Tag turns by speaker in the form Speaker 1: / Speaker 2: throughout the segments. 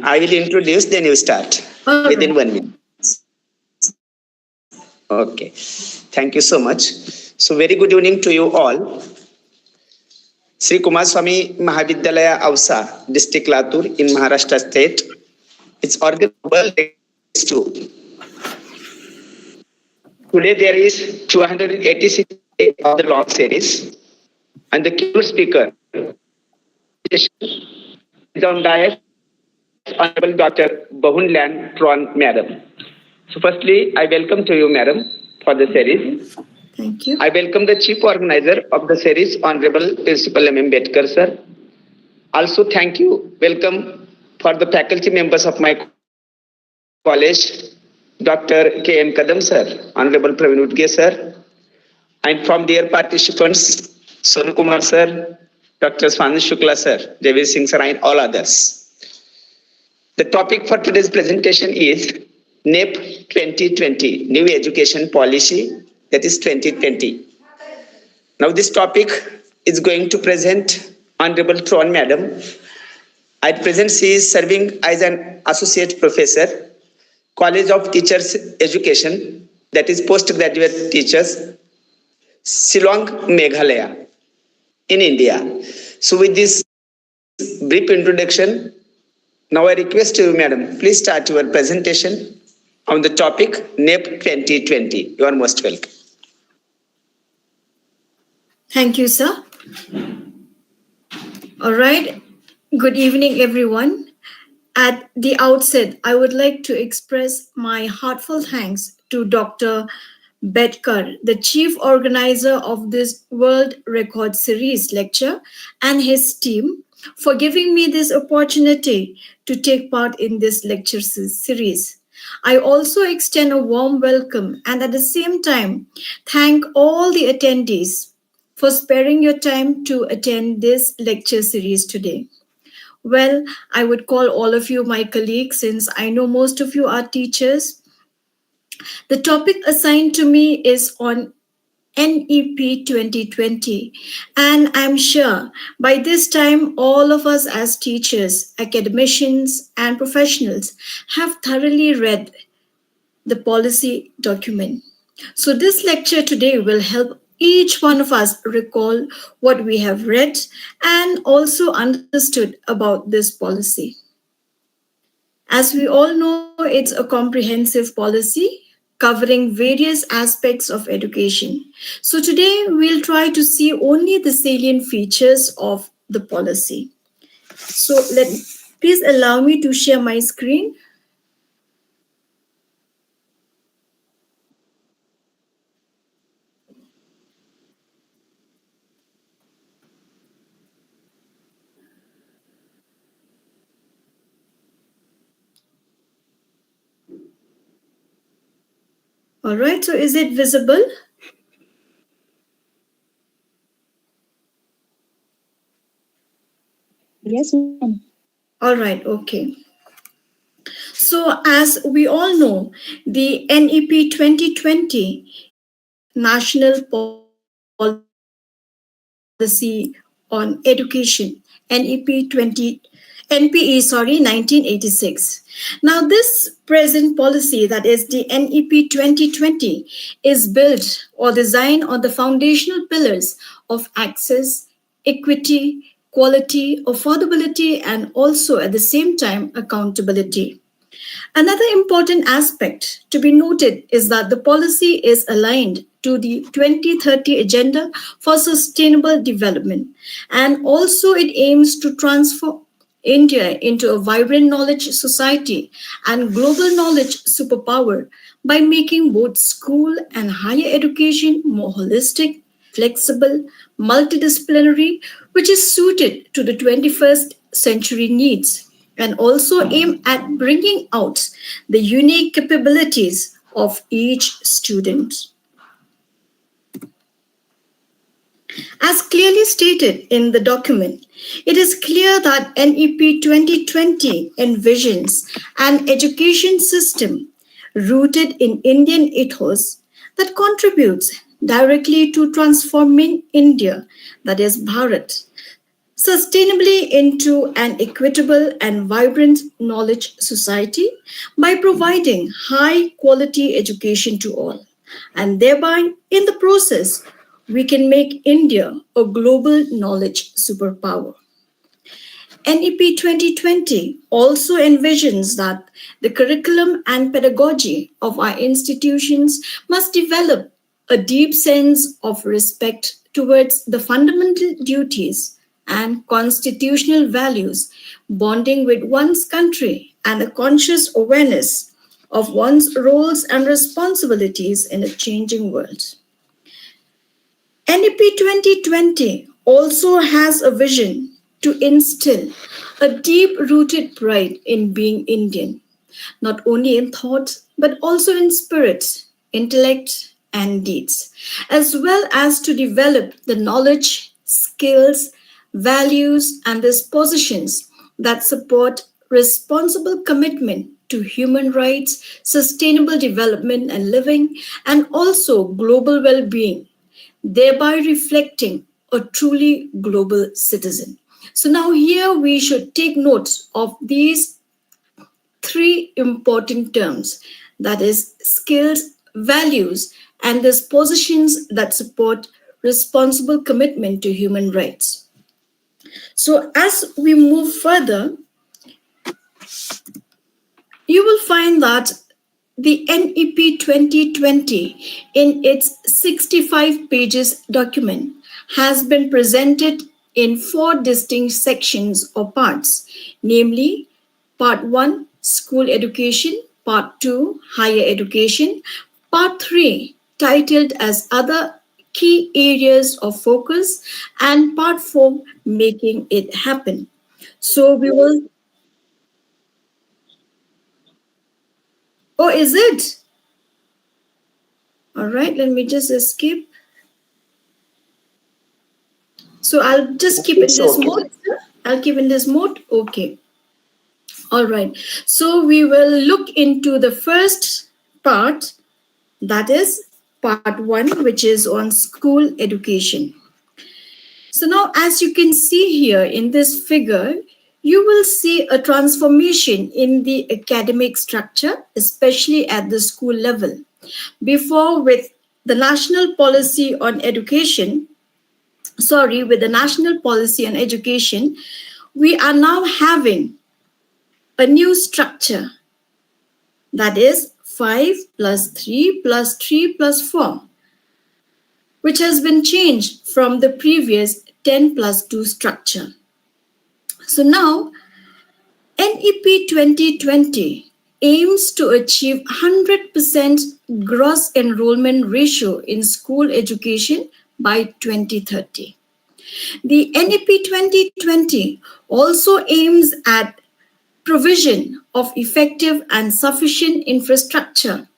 Speaker 1: I will introduce, then you start within 1 minute. Okay. Thank you so much. So very good evening to you all. Shri Kumarswami Mahavidyalaya Ausa, District Latur in Maharashtra State. It's organized too. Today there is 286 of the long series, and the keynote speaker is on dais Honorable Dr. Bahunlang Tron, Madam. So firstly, I welcome to you, Madam, for the series.
Speaker 2: Thank you.
Speaker 1: I welcome the chief organizer of the series, Honorable Principal M. Ambedkar, sir. Also, thank you. Welcome for the faculty members of my college, Dr. K. M. Kadam, sir, Honorable Praveen Udge, sir, and from dear participants, Sonu Kumar, sir, Dr. Swani Shukla, sir, Devi Singh, sir, and all others. The topic for today's presentation is NEP-2020, New Education Policy, that is 2020. Now this topic is going to present Honorable Tron, Madam. At present, she is serving as an associate professor, College of Teachers Education, that is postgraduate teachers, Shillong, Meghalaya, in India. So with this brief introduction, now I request you, Madam, please start your presentation on the topic NEP 2020. You are most welcome.
Speaker 2: Thank you, sir. All right. Good evening, everyone. At the outset, I would like to express my heartfelt thanks to Dr. Bedkar, the chief organizer of this World Record Series lecture, and his team for giving me this opportunity to take part in this lecture series. I also extend a warm welcome and at the same time thank all the attendees for sparing your time to attend this lecture series today. Well, I would call all of you my colleagues since I know most of you are teachers. The topic assigned to me is on NEP 2020, and I'm sure by this time all of us as teachers, academicians, and professionals have thoroughly read the policy document. So this lecture today will help each one of us recall what we have read and also understood about this policy. As we all know, it's a comprehensive policy covering various aspects of education. So today we'll try to see only the salient features of the policy. So please allow me to share my screen. All right, so is it visible?
Speaker 3: Yes, ma'am.
Speaker 2: All right, okay. So as we all know, the NEP 2020 National Policy on Education, NPE 1986. Now this present policy, that is the NEP 2020, is built or designed on the foundational pillars of access, equity, quality, affordability, and also at the same time accountability. Another important aspect to be noted is that the policy is aligned to the 2030 Agenda for Sustainable Development, and also it aims to transform India into a vibrant knowledge society and global knowledge superpower by making both school and higher education more holistic, flexible, multidisciplinary, which is suited to the 21st century needs, and also aim at bringing out the unique capabilities of each student. As clearly stated in the document, it is clear that NEP 2020 envisions an education system rooted in Indian ethos that contributes directly to transforming India, that is Bharat, sustainably into an equitable and vibrant knowledge society by providing high quality education to all. And thereby, in the process, we can make India a global knowledge superpower. NEP 2020 also envisions that the curriculum and pedagogy of our institutions must develop a deep sense of respect towards the fundamental duties and constitutional values, bonding with one's country, and a conscious awareness of one's roles and responsibilities in a changing world. NEP 2020 also has a vision to instill a deep rooted pride in being Indian, not only in thought, but also in spirit, intellect, and deeds, as well as to develop the knowledge, skills, values, and dispositions that support responsible commitment to human rights, sustainable development and living, and also global well being, thereby reflecting a truly global citizen. So now here we should take note of these three important terms, that is skills, values, and dispositions that support responsible commitment to human rights. So as we move further, you will find that the NEP 2020 in its 65 pages document has been presented in four distinct sections or parts, namely Part 1, School Education, Part 2, Higher Education, Part 3, titled as Other Key Areas of Focus, and Part 4, Making It Happen. So we will, oh, is it? All right, let me just escape. So I'll just keep in
Speaker 1: It's
Speaker 2: this
Speaker 1: okay.
Speaker 2: mode. I'll keep in this mode. Okay. All right. So we will look into the first part, that is part one, which is on school education. So now, as you can see here in this figure, you will see a transformation in the academic structure, especially at the school level. Before, with the national policy on education, with the national policy on education, we are now having a new structure, that is 5 plus 3 plus 3 plus 4, which has been changed from the previous 10 plus 2 structure. So now NEP 2020 aims to achieve 100% gross enrollment ratio in school education by 2030. The NEP 2020 also aims at provision of effective and sufficient infrastructure,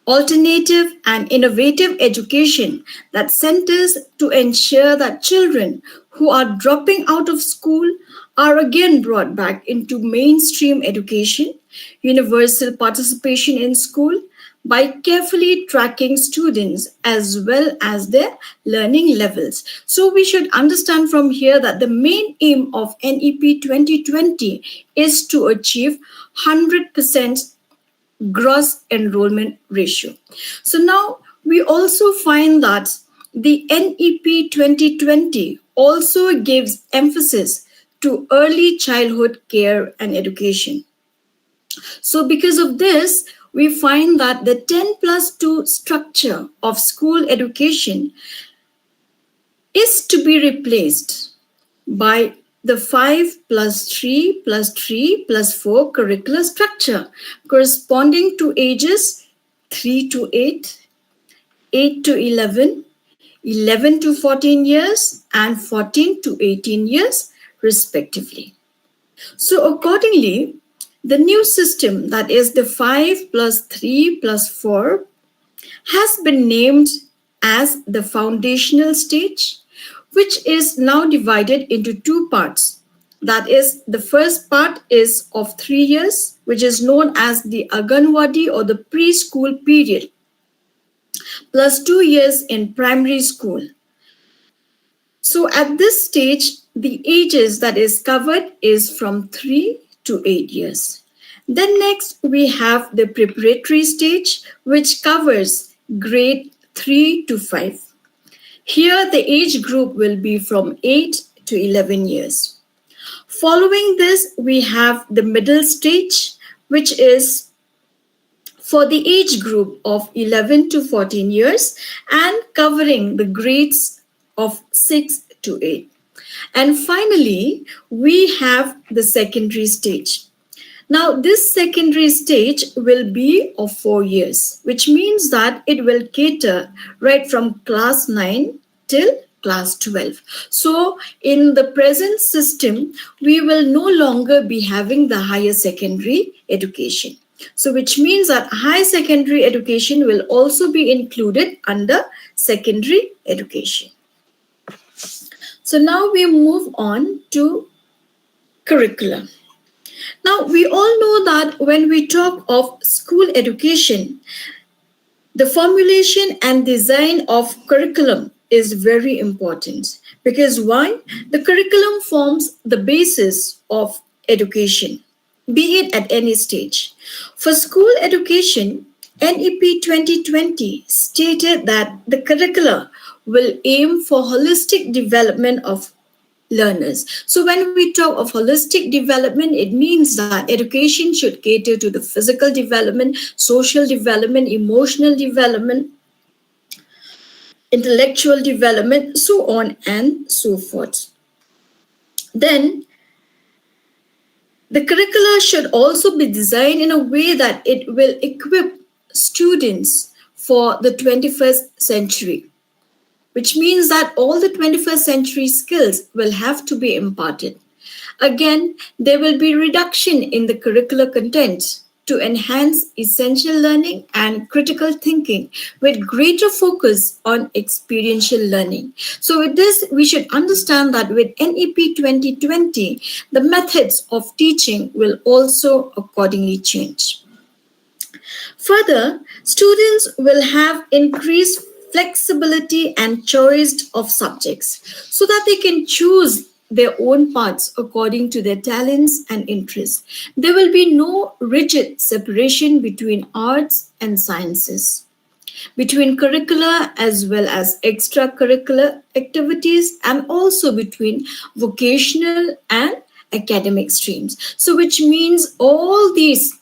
Speaker 2: alternative and innovative education that centers to ensure that children who are dropping out of school are again brought back into mainstream education, universal participation in school, by carefully tracking students as well as their learning levels. So we should understand from here that the main aim of NEP 2020 is to achieve 100% gross enrollment ratio. So now we also find that the NEP 2020 also gives emphasis to early childhood care and education. So because of this, we find that the 10 plus 2 structure of school education is to be replaced by the 5 plus 3 plus 3 plus 4 curricular structure corresponding to ages 3 to 8, 8 to 11, 11 to 14 years, and 14 to 18 years, respectively. So, accordingly, the new system, that is the 5 plus 3 plus 4, has been named as the foundational stage, which is now divided into two parts. That is, the first part is of 3 years, which is known as the Anganwadi or the preschool period, plus 2 years in primary school. So at this stage, the ages that is covered is from 3 to 8 years. Then next we have the preparatory stage, which covers grade 3 to 5. Here the age group will be from 8 to 11 years. Following this, we have the middle stage, which is for the age group of 11 to 14 years and covering the grades of 6 to 8. And finally, we have the secondary stage. Now, this secondary stage will be of 4 years, which means that it will cater right from class 9 till class 12. So, in the present system, we will no longer be having the higher secondary education. So, which means that high secondary education will also be included under secondary education. So, now we move on to curriculum. Now, we all know that when we talk of school education, the formulation and design of curriculum is very important. Because why? The curriculum forms the basis of education, be it at any stage. For school education, NEP 2020 stated that the curricula will aim for holistic development of learners. So when we talk of holistic development, it means that education should cater to the physical development, social development, emotional development, intellectual development, so on and so forth. Then the curricula should also be designed in a way that it will equip students for the 21st century, which means that all the 21st century skills will have to be imparted. Again, there will be reduction in the curricular content to enhance essential learning and critical thinking with greater focus on experiential learning. So with this, we should understand that with NEP 2020, the methods of teaching will also accordingly change. Further, students will have increased flexibility and choice of subjects so that they can choose their own paths according to their talents and interests. There will be no rigid separation between arts and sciences, between curricular as well as extracurricular activities, and also between vocational and academic streams. So, which means all these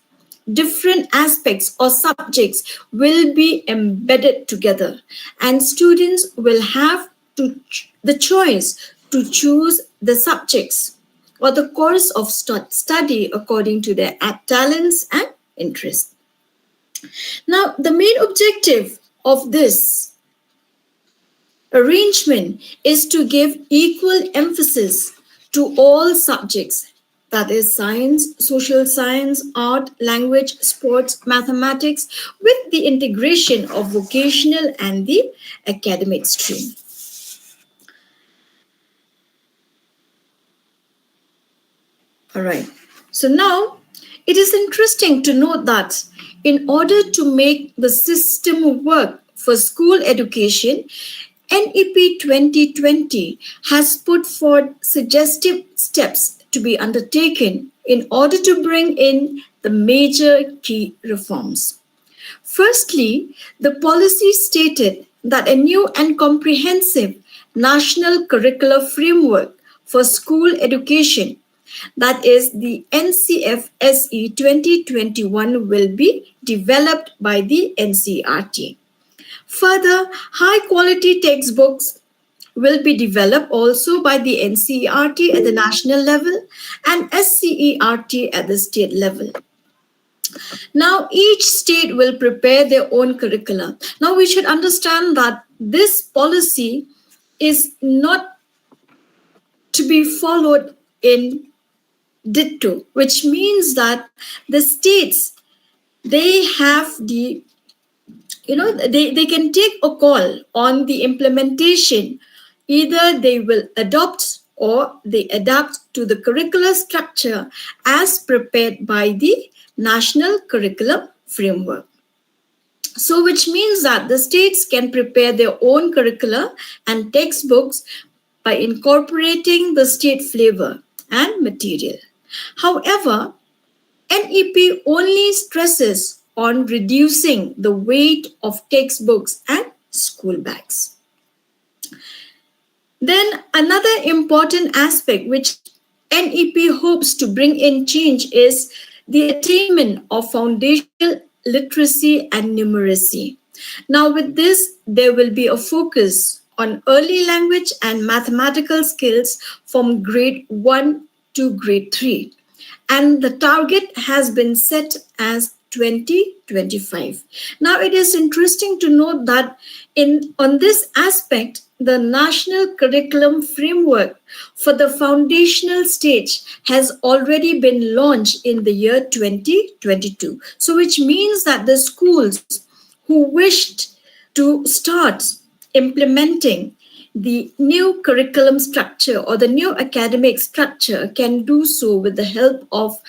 Speaker 2: different aspects or subjects will be embedded together, and students will have the choice to choose the subjects or the course of study according to their talents and interests. Now, the main objective of this arrangement is to give equal emphasis to all subjects, that is science, social science, art, language, sports, mathematics, with the integration of vocational and the academic stream. All right. So now it is interesting to note that in order to make the system work for school education, NEP 2020 has put forward suggestive steps to be undertaken in order to bring in the major key reforms. Firstly, the policy stated that a new and comprehensive national curricular framework for school education, that is the NCF-SE 2021, will be developed by the NCERT. Further, high-quality textbooks will be developed also by the NCERT at the national level and SCERT at the state level. Now, each state will prepare their own curricula. Now, we should understand that this policy is not to be followed in ditto, which means that the states, they have the, they can take a call on the implementation. Either they will adopt or they adapt to the curricular structure as prepared by the National Curriculum Framework. So, which means that the states can prepare their own curricula and textbooks by incorporating the state flavor and material. However, NEP only stresses on reducing the weight of textbooks and school bags. Then, another important aspect which NEP hopes to bring in change is the attainment of foundational literacy and numeracy. Now, with this, there will be a focus on early language and mathematical skills from grade 1 to grade 3. And the target has been set as 2025. Now, it is interesting to note that on this aspect, the national curriculum framework for the foundational stage has already been launched in the year 2022. So, which means that the schools who wished to start implementing the new curriculum structure or the new academic structure can do so with the help of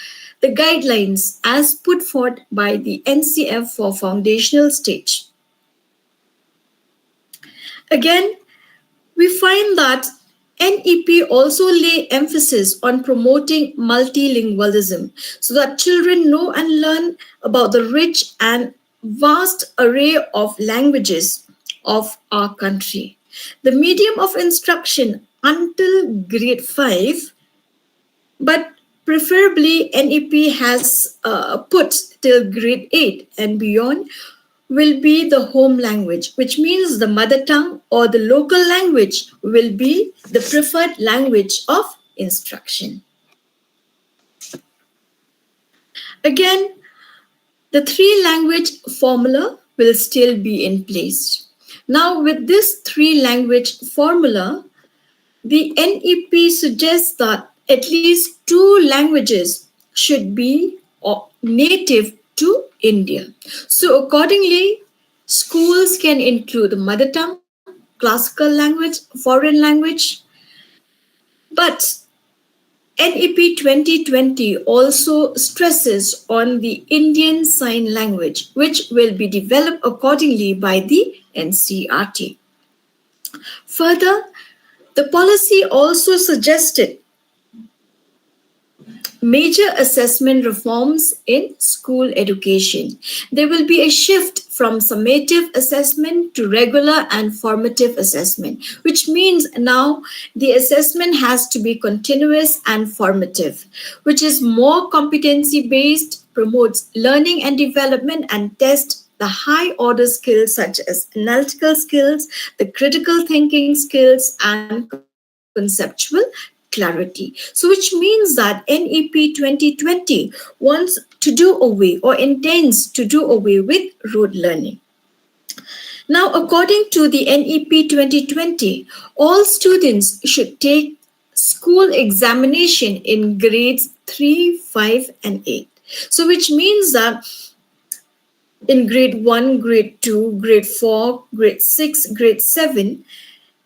Speaker 2: the guidelines as put forth by the NCF for foundational stage. Again, we find that NEP also lay emphasis on promoting multilingualism so that children know and learn about the rich and vast array of languages of our country. The medium of instruction until grade 5, but preferably NEP has put till grade 8 and beyond, will be the home language, which means the mother tongue or the local language will be the preferred language of instruction. Again, the three language formula will still be in place. Now, with this three language formula, the NEP suggests that at least two languages should be native to India. So, accordingly, schools can include the mother tongue, classical language, foreign language. But NEP 2020 also stresses on the Indian Sign Language, which will be developed accordingly by the NCERT. Further, the policy also suggested major assessment reforms in school education. There will be a shift from summative assessment to regular and formative assessment, which means now the assessment has to be continuous and formative, which is more competency based, promotes learning and development, and tests the high order skills such as analytical skills, the critical thinking skills, and conceptual clarity. So, which means that NEP 2020 wants to do away or intends to do away with rote learning. Now, according to the NEP 2020, all students should take school examination in grades 3, 5, and 8. So, which means that in grade 1, grade 2, grade 4, grade 6, grade 7,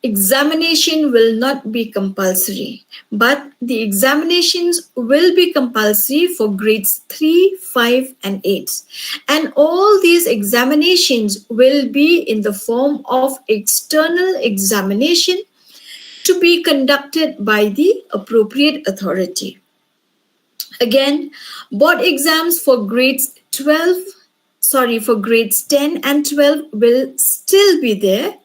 Speaker 2: examination will not be compulsory, but the examinations will be compulsory for grades 3, 5, and 8. And all these examinations will be in the form of external examination to be conducted by the appropriate authority. Again, board exams for grades 10 and 12 will still be there,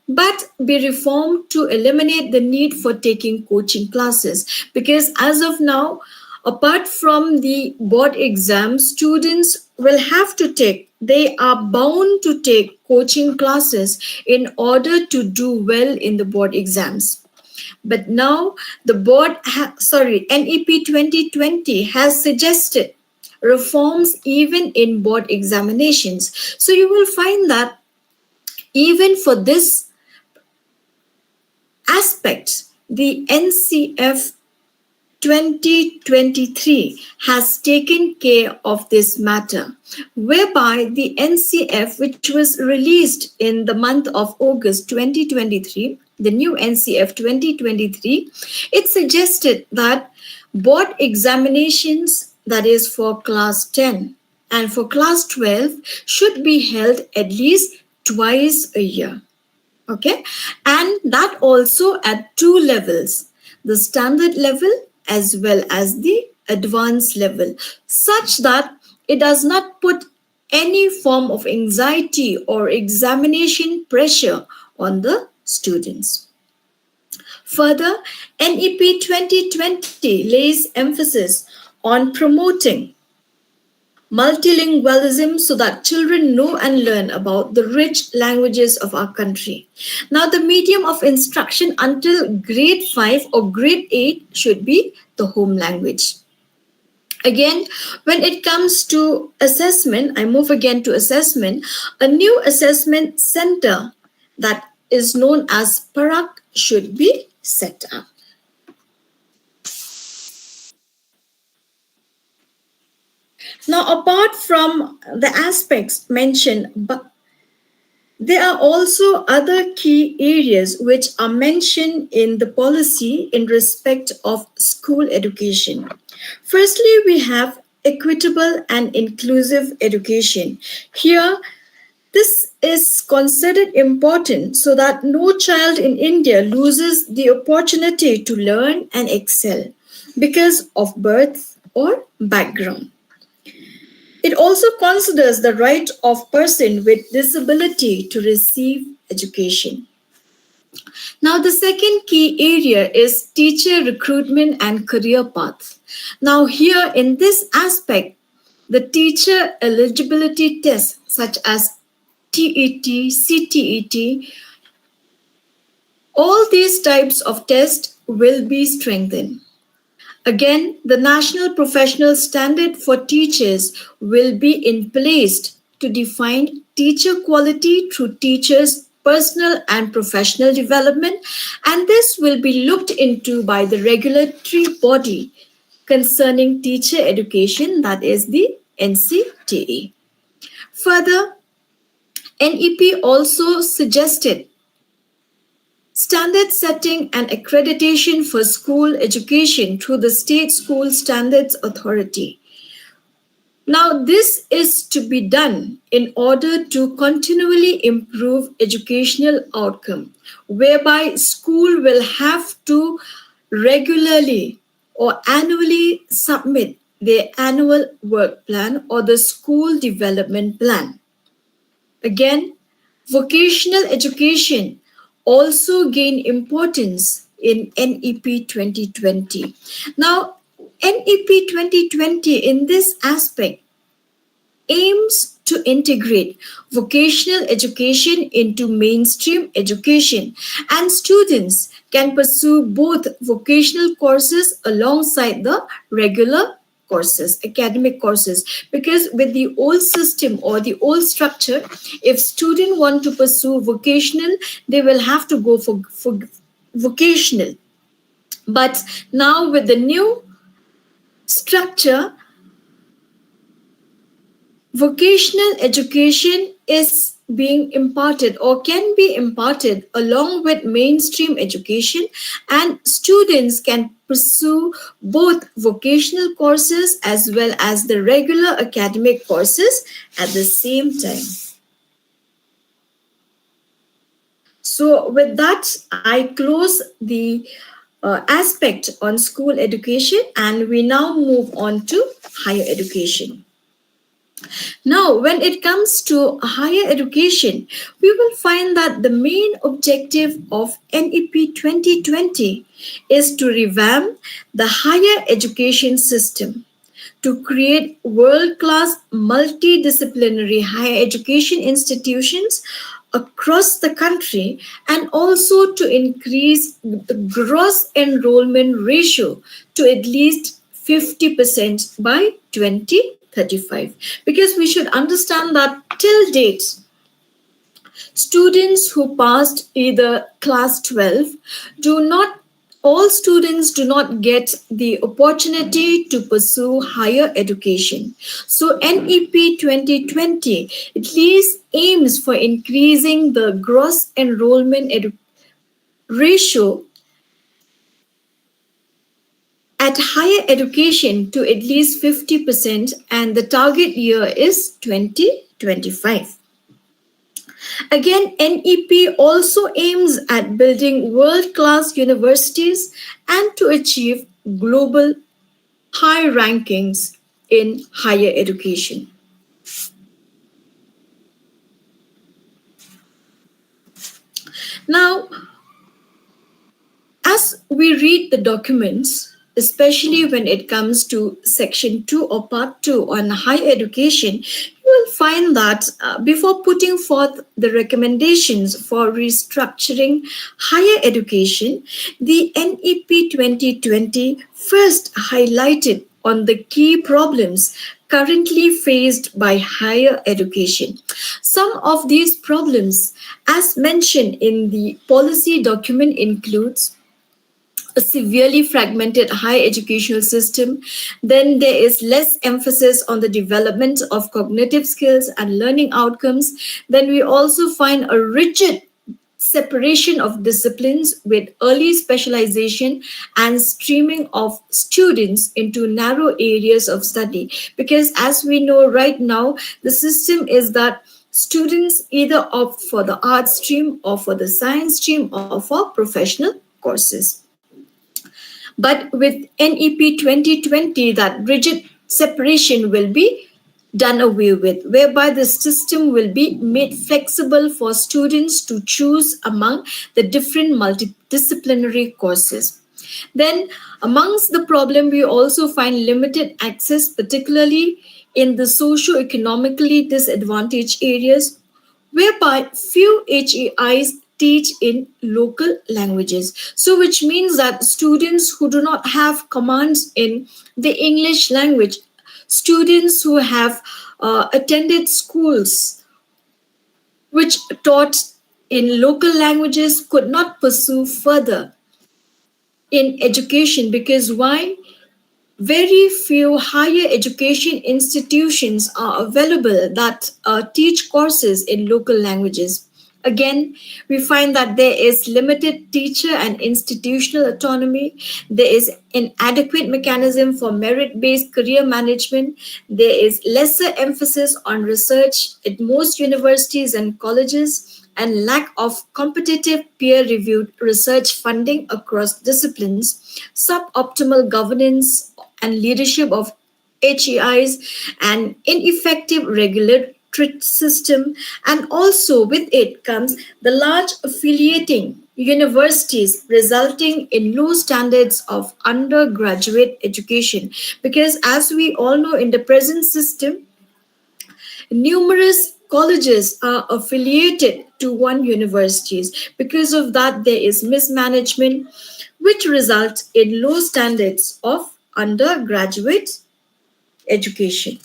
Speaker 2: but be reformed to eliminate the need for taking coaching classes. Because as of now, apart from the board exams, students will have to they are bound to take coaching classes in order to do well in the board exams. But now the NEP 2020 has suggested reforms even in board examinations. So you will find that even for this aspect, the NCF 2023 has taken care of this matter, whereby the NCF, which was released in the month of August 2023, the new NCF 2023, it suggested that board examinations, that is for class 10 and for class 12, should be held at least twice a year. Okay, and that also at two levels, the standard level as well as the advanced level, such that it does not put any form of anxiety or examination pressure on the students. Further, NEP 2020 lays emphasis on promoting multilingualism so that children know and learn about the rich languages of our country. Now, the medium of instruction until grade 5 or grade 8 should be the home language. Again, when it comes to assessment, I move again to assessment. A new assessment center that is known as Parak should be set up. Now, apart from the aspects mentioned, there are also other key areas which are mentioned in the policy in respect of school education. Firstly, we have equitable and inclusive education. Here, this is considered important so that no child in India loses the opportunity to learn and excel because of birth or background. It also considers the right of person with disability to receive education. Now, the second key area is teacher recruitment and career paths. Now, here in this aspect, the teacher eligibility tests such as TET, CTET, all these types of tests will be strengthened. Again, the national professional standard for teachers will be in place to define teacher quality through teachers' personal and professional development, and this will be looked into by the regulatory body concerning teacher education, that is the NCTA. Further, NEP also suggested standard setting and accreditation for school education through the State School Standards Authority. Now, this is to be done in order to continually improve educational outcome, whereby school will have to regularly or annually submit their annual work plan or the school development plan. Again, vocational education also gained importance in NEP 2020. Now, NEP 2020 in this aspect aims to integrate vocational education into mainstream education, and students can pursue both vocational courses alongside the regular courses, academic courses, because with the old system or the old structure, if students want to pursue vocational, they will have to go for vocational. But now with the new structure, vocational education is being imparted or can be imparted along with mainstream education, and students can pursue both vocational courses as well as the regular academic courses at the same time. So, with that, I close the aspect on school education, and we now move on to higher education. Now, when it comes to higher education, we will find that the main objective of NEP 2020 is to revamp the higher education system, to create world-class multidisciplinary higher education institutions across the country, and also to increase the gross enrollment ratio to at least 50% by 2035. Because we should understand that till date, students who passed either class 12 do not all students do not get the opportunity to pursue higher education. So NEP 2020 at least aims for increasing the gross enrollment ratio at higher education to at least 50%, and the target year is 2025. Again, NEP also aims at building world class universities and to achieve global high rankings in higher education. Now, as we read the documents, especially when it comes to section 2 or part 2 on higher education, you will find that before putting forth the recommendations for restructuring higher education, the NEP 2020 first highlighted on the key problems currently faced by higher education. Some of these problems, as mentioned in the policy document, includes a severely fragmented higher educational system. Then there is less emphasis on the development of cognitive skills and learning outcomes. Then we also find a rigid separation of disciplines with early specialization and streaming of students into narrow areas of study. Because as we know right now, the system is that students either opt for the art stream or for the science stream or for professional courses. But with NEP 2020, that rigid separation will be done away with, whereby the system will be made flexible for students to choose among the different multidisciplinary courses. Then, amongst the problem, we also find limited access, particularly in the socio-economically disadvantaged areas, whereby few HEIs teach in local languages. So, which means that students who do not have commands in the English language, students who have attended schools which taught in local languages could not pursue further in education, because why? Very few higher education institutions are available that teach courses in local languages. Again, we find that there is limited teacher and institutional autonomy. There is inadequate mechanism for merit based career management. There is lesser emphasis on research at most universities and colleges, and lack of competitive peer reviewed research funding across disciplines, suboptimal governance and leadership of HEIs, and ineffective regulatory system, and also with it comes the large affiliating universities resulting in low standards of undergraduate education, because as we all know, in the present system numerous colleges are affiliated to one universities. Because of that, there is mismanagement, which results in low standards of undergraduate education.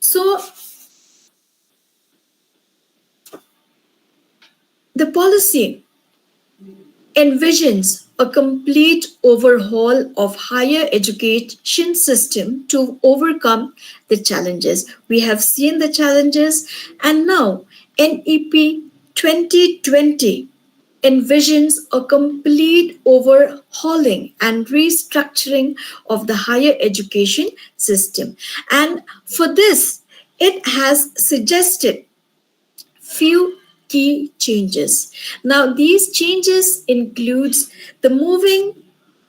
Speaker 2: So, the policy envisions a complete overhaul of higher education system to overcome the challenges. We have seen the challenges, and now NEP 2020 envisions a complete overhauling and restructuring of the higher education system. And for this, it has suggested few key changes. Now, these changes includes the moving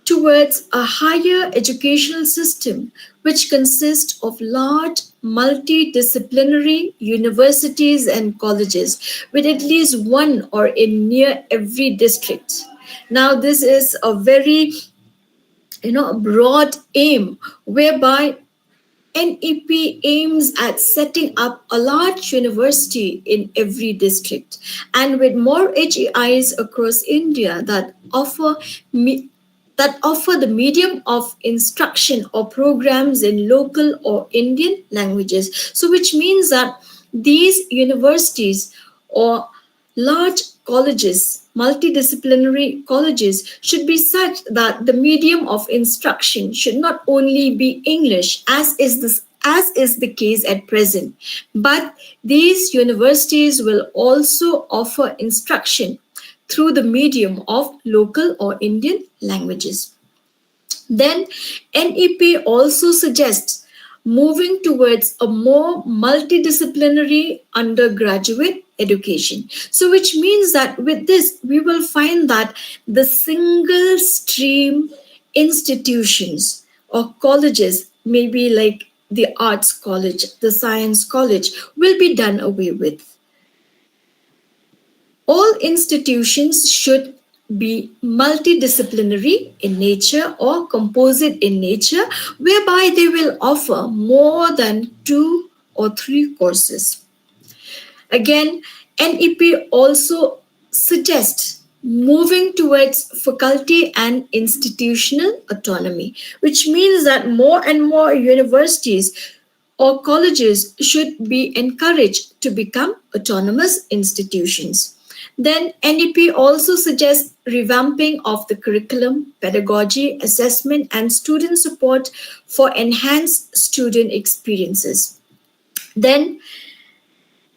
Speaker 2: towards a higher educational system which consists of large multidisciplinary universities and colleges with at least one or in near every district. Now, this is a very broad aim whereby NEP aims at setting up a large university in every district, and with more HEIs across India that offer the medium of instruction or programs in local or Indian languages. So, which means that these universities or large colleges, multidisciplinary colleges, should be such that the medium of instruction should not only be English, as is the case at present, but these universities will also offer instruction through the medium of local or Indian languages. Then NEP also suggests moving towards a more multidisciplinary undergraduate education. So, which means that with this, we will find that the single stream institutions or colleges, maybe like the arts college, the science college, will be done away with. All institutions should be multidisciplinary in nature or composite in nature, whereby they will offer more than 2 or 3 courses. Again, NEP also suggests moving towards faculty and institutional autonomy, which means that more and more universities or colleges should be encouraged to become autonomous institutions. Then NEP also suggests revamping of the curriculum, pedagogy, assessment, and student support for enhanced student experiences. Then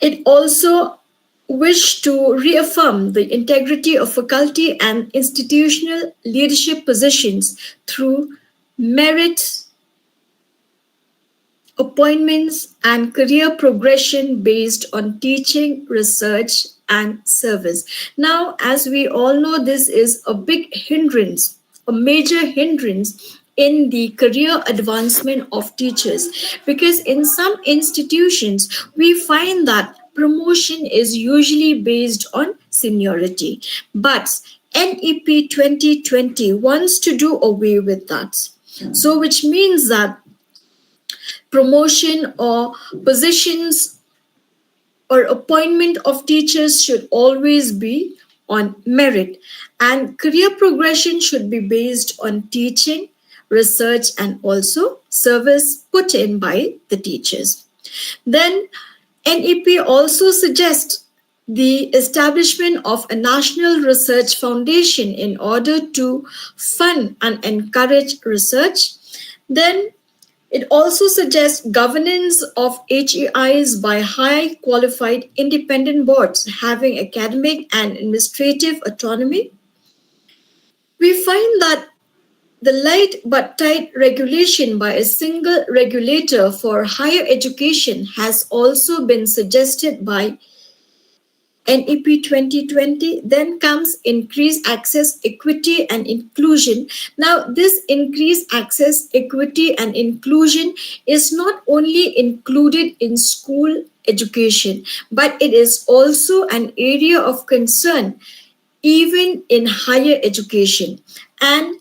Speaker 2: it also wished to reaffirm the integrity of faculty and institutional leadership positions through merit appointments and career progression based on teaching, research, and service. Now, as we all know, this is a big hindrance, a major hindrance in the career advancement of teachers, because in some institutions we find that promotion is usually based on seniority, but NEP 2020 wants to do away with that. So, which means that promotion or positions or appointment of teachers should always be on merit, and career progression should be based on teaching, research, and also service put in by the teachers. Then NEP also suggests the establishment of a national research foundation in order to fund and encourage research. Then it also suggests governance of HEIs by high qualified independent boards having academic and administrative autonomy. We find that the light but tight regulation by a single regulator for higher education has also been suggested by NEP 2020. Then comes increased access, equity, and inclusion. Now, this increased access, equity, and inclusion is not only included in school education, but it is also an area of concern even in higher education. And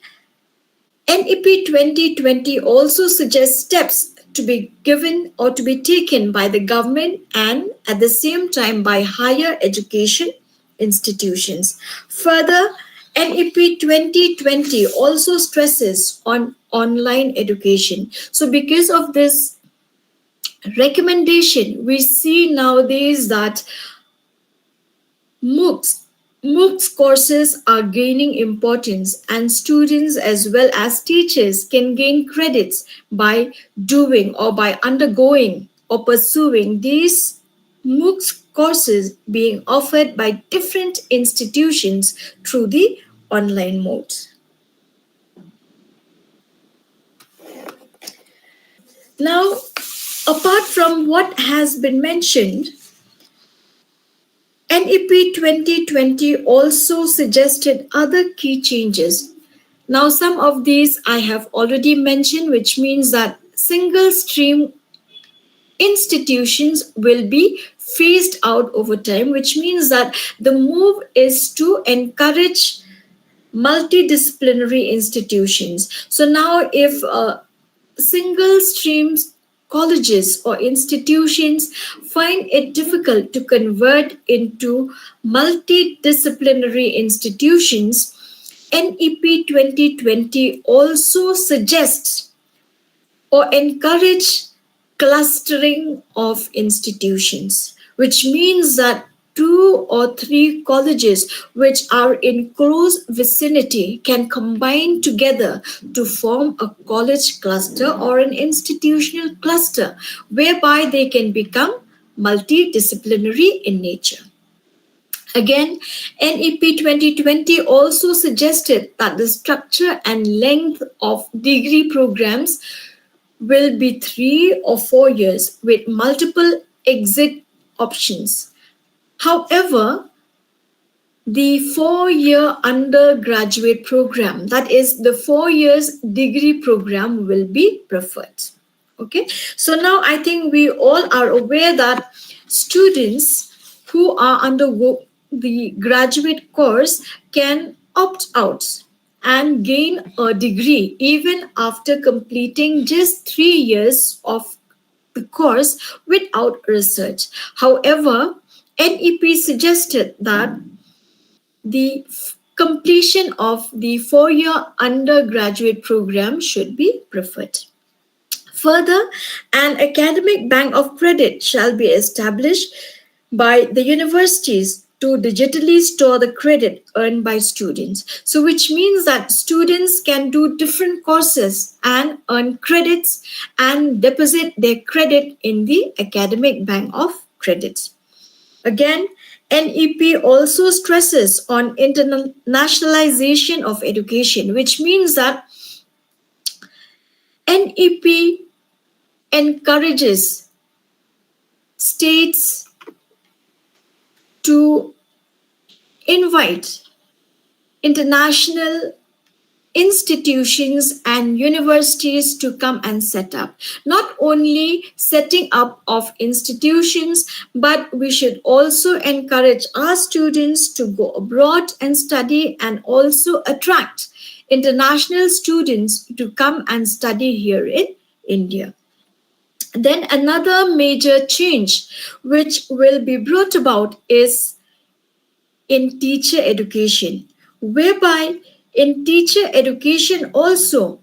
Speaker 2: NEP 2020 also suggests steps to be given or to be taken by the government and at the same time by higher education institutions. Further, NEP 2020 also stresses on online education. So, because of this recommendation, we see nowadays that MOOCs MOOCs courses are gaining importance, and students as well as teachers can gain credits by doing or by undergoing or pursuing these MOOCs courses being offered by different institutions through the online mode. Now, apart from what has been mentioned, NEP 2020 also suggested other key changes. Now, some of these I have already mentioned, which means that single stream institutions will be phased out over time, which means that the move is to encourage multidisciplinary institutions. So now, if single streams colleges or institutions find it difficult to convert into multidisciplinary institutions, NEP 2020 also suggests or encourage clustering of institutions, which means that 2 or 3 colleges which are in close vicinity can combine together to form a college cluster or an institutional cluster, whereby they can become multidisciplinary in nature. Again, NEP 2020 also suggested that the structure and length of degree programs will be 3 or 4 years with multiple exit options. However, the 4 year undergraduate program, that is the 4 years degree program, will be preferred. Okay, so now I think we all are aware that students who are undergo the graduate course can opt out and gain a degree even after completing just 3 years of the course without research. However, NEP suggested that the completion of the 4 year undergraduate program should be preferred. Further, an academic bank of credit shall be established by the universities to digitally store the credit earned by students. So, which means that students can do different courses and earn credits and deposit their credit in the academic bank of credit. Again, NEP also stresses on internationalization of education, which means that NEP encourages states to invite international institutions and universities to come and set up. Not only setting up of institutions, but we should also encourage our students to go abroad and study and also attract international students to come and study here in India. Then another major change which will be brought about is in teacher education, whereby in teacher education also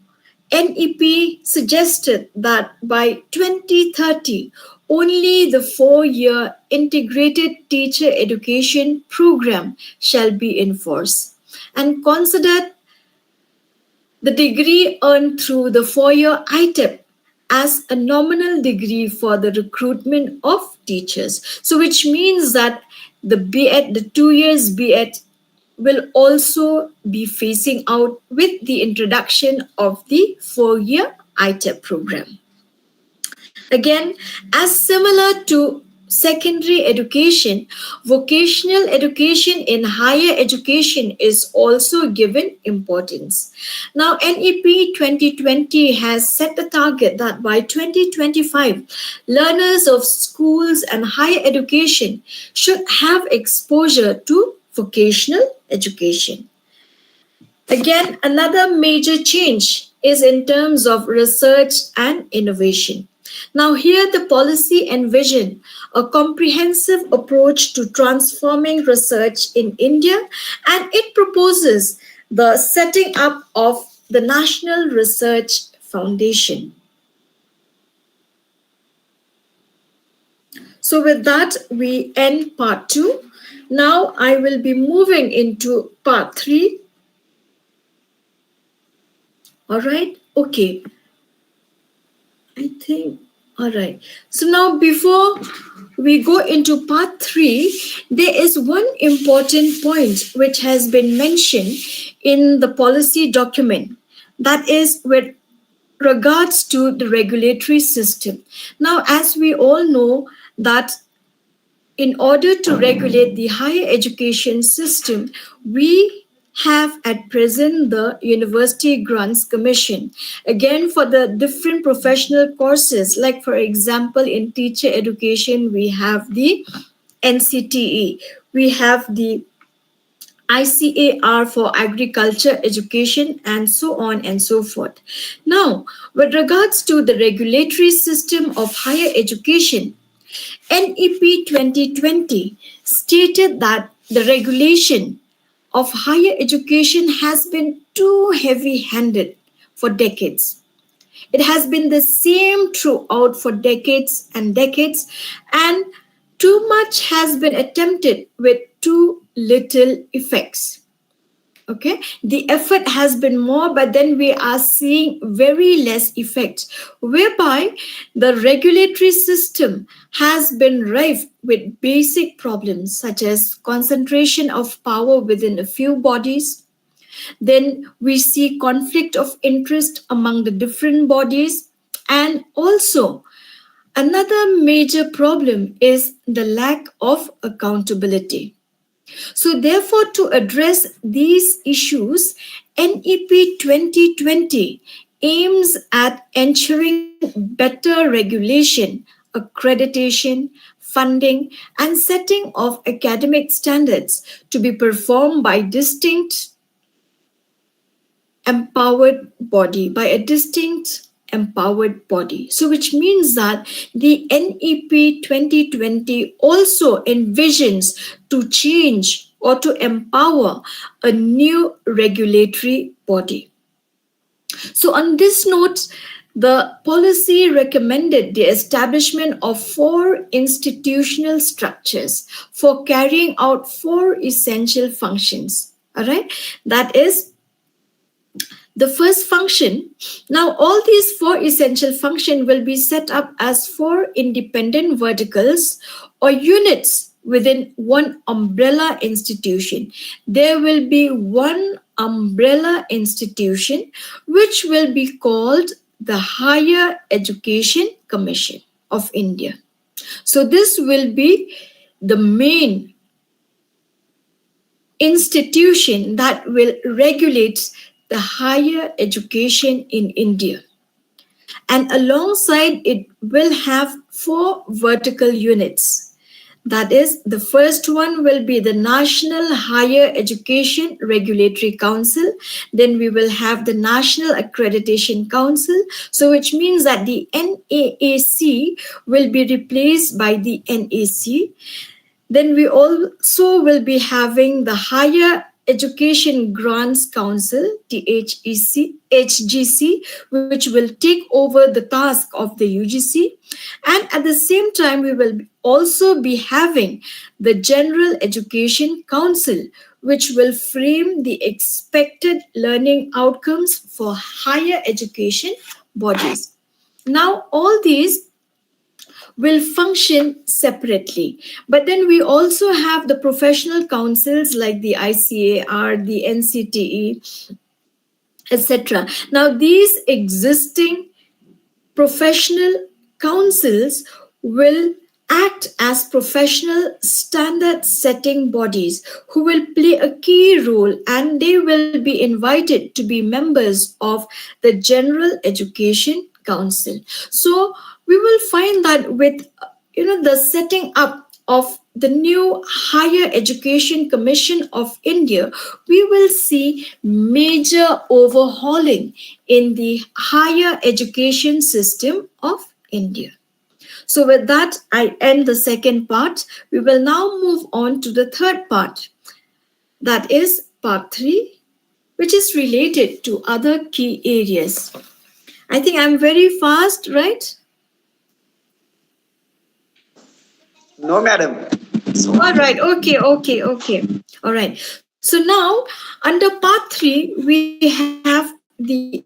Speaker 2: NEP suggested that by 2030 only the 4 year integrated teacher education program shall be in force and considered the degree earned through the 4 year ITEP as a nominal degree for the recruitment of teachers. So, which means that the B.Ed, the 2 years B.Ed, will also be phasing out with the introduction of the 4 year ITEP program. Again, as similar to secondary education, vocational education in higher education is also given importance. Now, NEP 2020 has set the target that by 2025, learners of schools and higher education should have exposure to vocational education. Again, another major change is in terms of research and innovation. Now, here the policy envision a comprehensive approach to transforming research in India, and it proposes the setting up of the National Research Foundation. So, with that, we end part 2. Now, I will be moving into part 3. All right, okay. I think, all right. So now before we go into part 3, there is one important point which has been mentioned in the policy document, that is with regards to the regulatory system. Now, as we all know that in order to regulate the higher education system, we have at present the University Grants Commission. Again, for the different professional courses, like for example, in teacher education, we have the NCTE, we have the ICAR for agriculture education, and so on and so forth. Now, with regards to the regulatory system of higher education, NEP 2020 stated that the regulation of higher education has been too heavy handed for decades. It has been the same throughout for decades and decades, and too much has been attempted with too little effects. Okay, the effort has been more, but then we are seeing very less effect, whereby the regulatory system has been rife with basic problems such as concentration of power within a few bodies. Then we see conflict of interest among the different bodies, And also, another major problem is the lack of accountability. So, therefore, to address these issues, NEP 2020 aims at ensuring better regulation, accreditation, funding, and setting of academic standards to be performed by a distinct empowered body. So, which means that the NEP 2020 also envisions to change or to empower a new regulatory body. So, on this note, the policy recommended the establishment of four institutional structures for carrying out four essential functions. All right, that is the first function. Now, all these four essential functions will be set up as four independent verticals or units within one umbrella institution. There will be one umbrella institution which will be called the Higher Education Commission of India. So, this will be the main institution that will regulate the higher education in India. And alongside it will have four vertical units. That is, the first one will be the National Higher Education Regulatory Council. Then we will have the National Accreditation Council. So, which means that the NAAC will be replaced by the NAC. Then we also will be having the Higher Education Grants Council, the HGC, which will take over the task of the UGC. And at the same time, we will also be having the General Education Council, which will frame the expected learning outcomes for higher education bodies. Now, all these will function separately. But then we also have the professional councils like the ICAR, the NCTE, etc. Now, these existing professional councils will act as professional standard setting bodies who will play a key role, and they will be invited to be members of the General Education Council. So we will find that with the setting up of the new Higher Education Commission of India, we will see major overhauling in the higher education system of India. So, with that, I end the second part. We will now move on to the third part, that is part 3, which is related to other key areas. I think I'm very fast, right?
Speaker 1: No, madam.
Speaker 2: All right. Okay. All right. So now, under part 3, we have the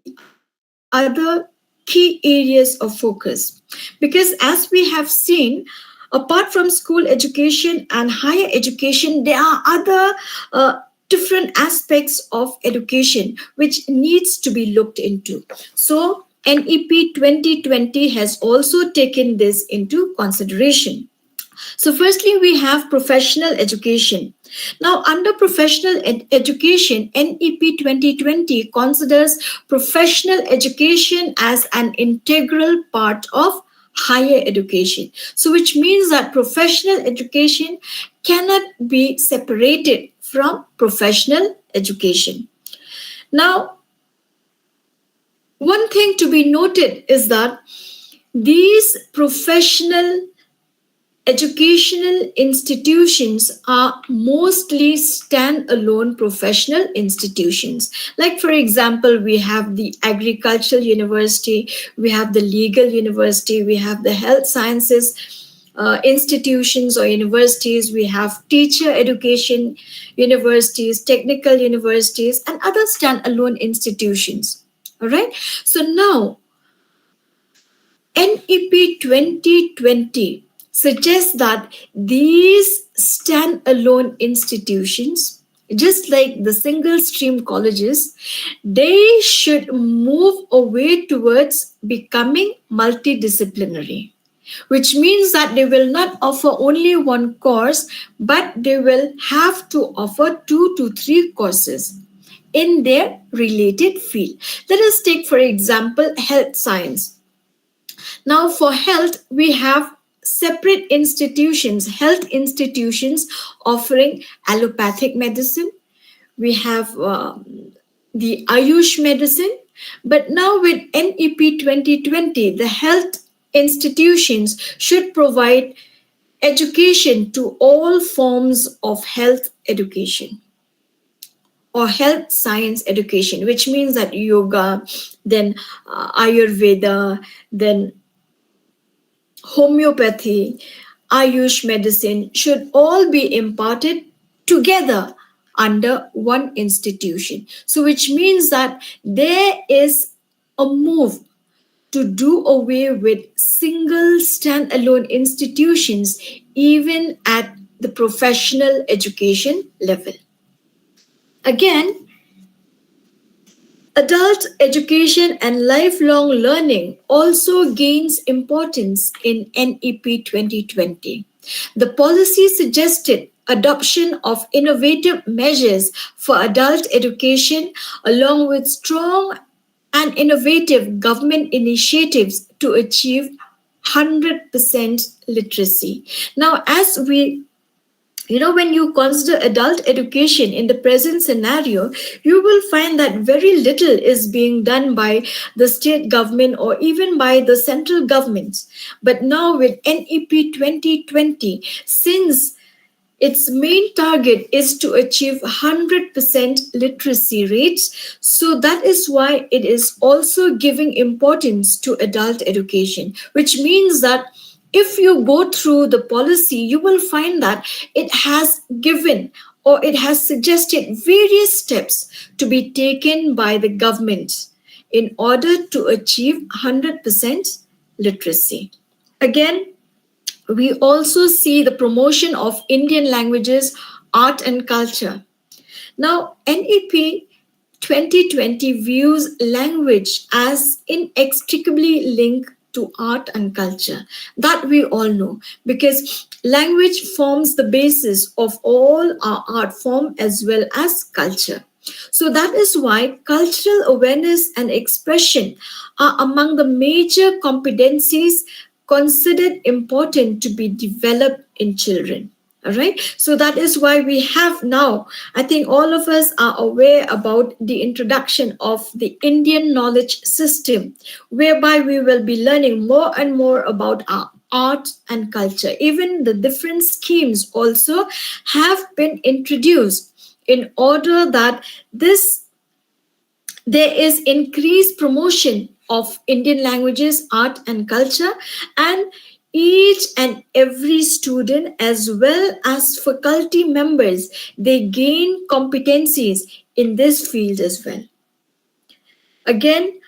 Speaker 2: other key areas of focus. Because as we have seen, apart from school education and higher education, there are other different aspects of education which needs to be looked into. So NEP 2020 has also taken this into consideration. So, firstly, we have professional education. Now, under professional education, NEP 2020 considers professional education as an integral part of higher education. So, which means that professional education cannot be separated from professional education. Now, one thing to be noted is that these professional educational institutions are mostly standalone professional institutions. Like, for example, we have the agricultural university, we have the legal university, we have the health sciences institutions or universities, we have teacher education universities, technical universities, and other standalone institutions. All right. So now, NEP 2020 suggests that these standalone institutions, just like the single stream colleges, they should move away towards becoming multidisciplinary, which means that they will not offer only one course, but they will have to offer 2 to 3 courses in their related field. Let us take, for example, health science. Now, for health, we have separate institutions, health institutions offering allopathic medicine. We have the Ayush medicine. But now with NEP 2020, the health institutions should provide education to all forms of health education or health science education, which means that yoga, then Ayurveda, then homeopathy, Ayush medicine should all be imparted together under one institution. So, which means that there is a move to do away with single standalone institutions, even at the professional education level. Again, adult education and lifelong learning also gains importance in NEP 2020. The policy suggested adoption of innovative measures for adult education along with strong and innovative government initiatives to achieve 100% literacy. Now, as we when you consider adult education in the present scenario, you will find that very little is being done by the state government or even by the central governments. But now with NEP 2020, since its main target is to achieve 100% literacy rates. So that is why it is also giving importance to adult education, which means that if you go through the policy, you will find that it has given or it has suggested various steps to be taken by the government in order to achieve 100% literacy. Again, we also see the promotion of Indian languages, art, and culture. Now, NEP 2020 views language as inextricably linked to art and culture. That we all know because language forms the basis of all our art form as well as culture. So that is why cultural awareness and expression are among the major competencies considered important to be developed in children. All right. So that is why we have now, I think all of us are aware about the introduction of the Indian knowledge system, whereby we will be learning more and more about our art and culture. Even the different schemes also have been introduced in order that there is increased promotion of Indian languages, art, and culture, and each and every student as well as faculty members, they gain competencies in this field as well. Again,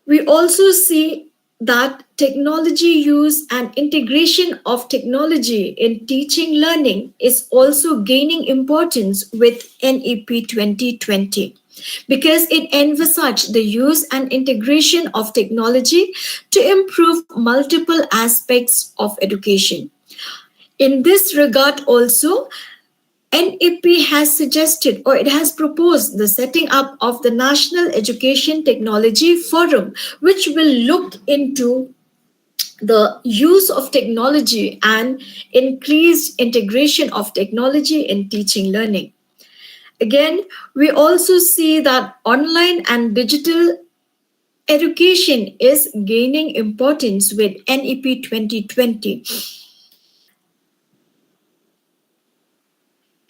Speaker 2: we also see that technology use and integration of technology in teaching learning is also gaining importance with NEP 2020 because it envisaged the use and integration of technology to improve multiple aspects of education. In this regard also, NEP has suggested or it has proposed the setting up of the National Education Technology Forum, which will look into the use of technology and increased integration of technology in teaching learning. Again, we also see that online and digital education is gaining importance with NEP 2020.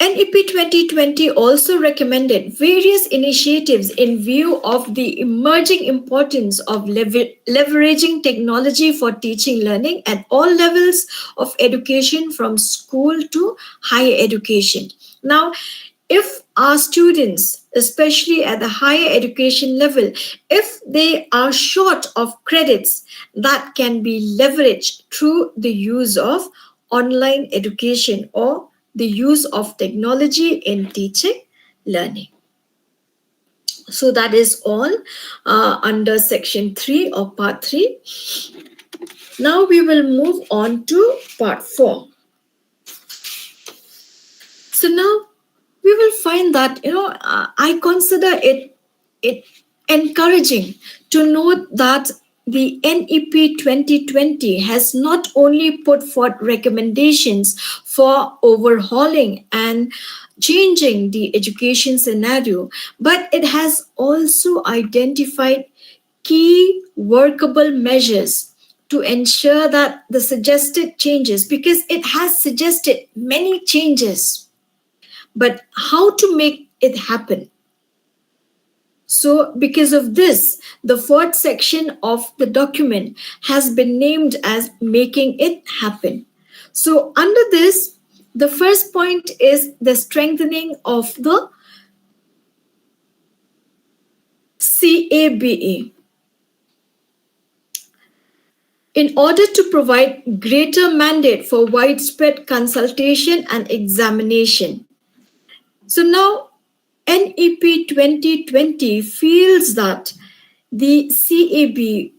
Speaker 2: NEP 2020 also recommended various initiatives in view of the emerging importance of leveraging technology for teaching learning at all levels of education from school to higher education. Now, if our students, especially at the higher education level, if they are short of credits that can be leveraged through the use of online education or the use of technology in teaching, learning. So that is all under section 3 or part 3. Now we will move on to part 4. So now we will find that, I consider it encouraging to note that the NEP 2020 has not only put forth recommendations for overhauling and changing the education scenario, but it has also identified key workable measures to ensure that the suggested changes, because it has suggested many changes, but how to make it happen. So, because of this, the fourth section of the document has been named as Making It Happen. So, under this, the first point is the strengthening of the CABE in order to provide greater mandate for widespread consultation and examination. So now NEP 2020 feels that the CABE,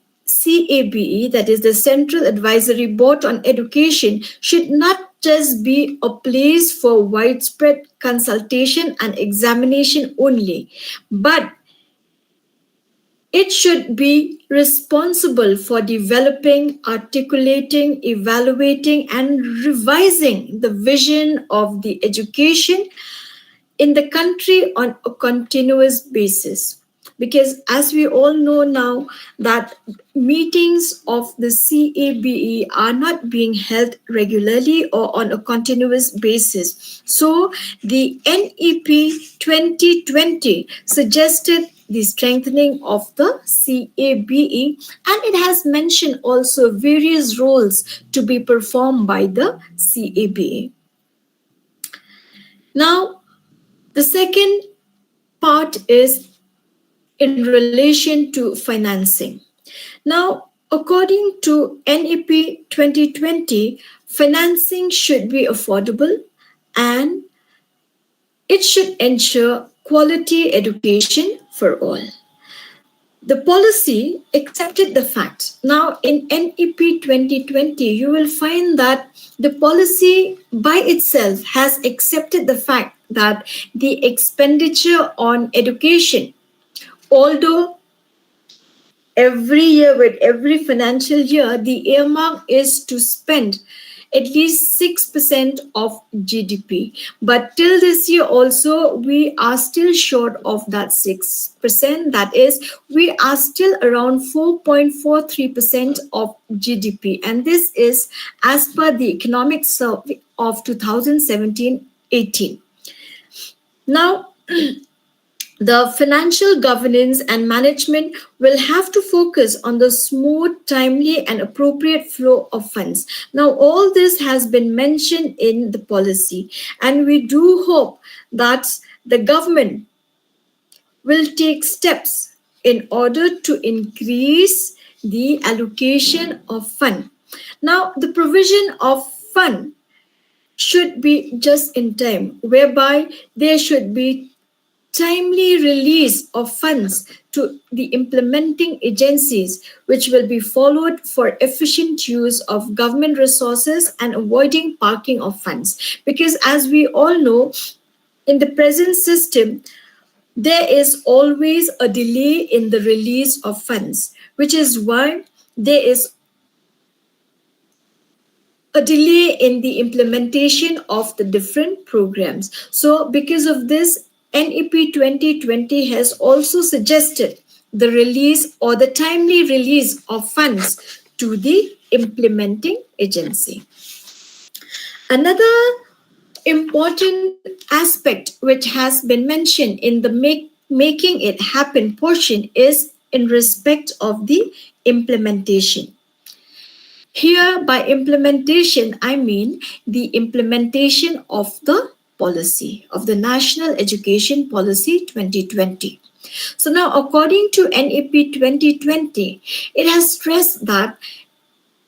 Speaker 2: that is the Central Advisory Board on Education, should not just be a place for widespread consultation and examination only, but it should be responsible for developing, articulating, evaluating, and revising the vision of the education in the country on a continuous basis. Because as we all know now that meetings of the CABE are not being held regularly or on a continuous basis. So the NEP 2020 suggested the strengthening of the CABE, and it has mentioned also various roles to be performed by the CABE. Now, the second part is in relation to financing. Now, according to NEP 2020, financing should be affordable and it should ensure quality education for all. The policy accepted the fact. Now, in NEP 2020, you will find that the policy by itself has accepted the fact that the expenditure on education, although every year with every financial year, the earmark is to spend at least 6% of GDP. But till this year also, we are still short of that 6%. That is, we are still around 4.43% of GDP. And this is as per the economic survey of 2017-18. Now, the financial governance and management will have to focus on the smooth, timely, and appropriate flow of funds. Now, all this has been mentioned in the policy, and we do hope that the government will take steps in order to increase the allocation of fund. Now, the provision of fund should be just in time, whereby there should be timely release of funds to the implementing agencies, which will be followed for efficient use of government resources and avoiding parking of funds. Because as we all know, in the present system, there is always a delay in the release of funds, which is why there is a delay in the implementation of the different programs. So, because of this, NEP 2020 has also suggested the release or the timely release of funds to the implementing agency. Another important aspect which has been mentioned in the making it happen portion is in respect of the implementation. Here, by implementation, I mean the implementation of the policy, of the National Education Policy 2020. So now, according to NEP 2020, it has stressed that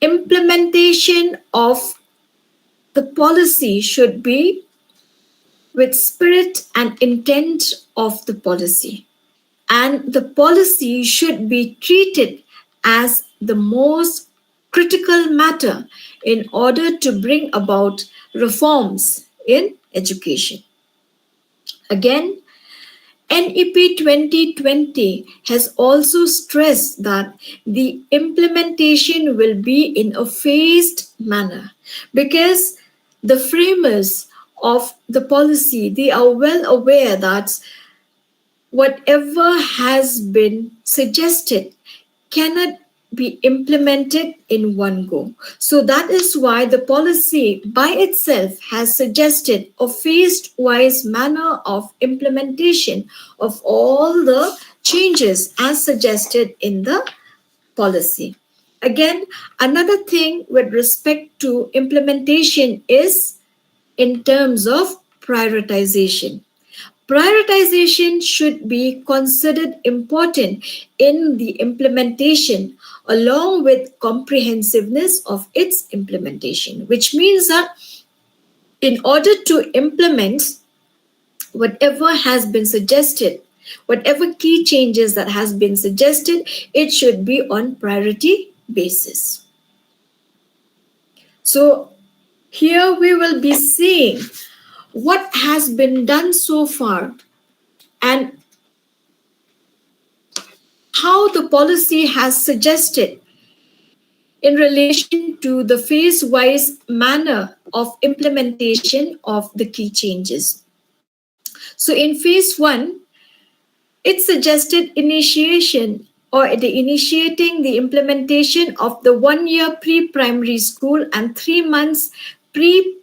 Speaker 2: implementation of the policy should be with spirit and intent of the policy. And the policy should be treated as the most critical matter in order to bring about reforms in education. Again, NEP 2020 has also stressed that the implementation will be in a phased manner because the framers of the policy, they are well aware that whatever has been suggested cannot be implemented in one go. So that is why the policy by itself has suggested a phased wise manner of implementation of all the changes as suggested in the policy. Again, another thing with respect to implementation is in terms of prioritization. Prioritization should be considered important in the implementation along with comprehensiveness of its implementation, which means that in order to implement whatever has been suggested, whatever key changes that has been suggested, it should be on priority basis. So here we will be seeing what has been done so far and how the policy has suggested in relation to the phase-wise manner of implementation of the key changes. So in phase one, it suggested initiation or the initiating the implementation of the 1 year pre-primary school and 3 months preparatory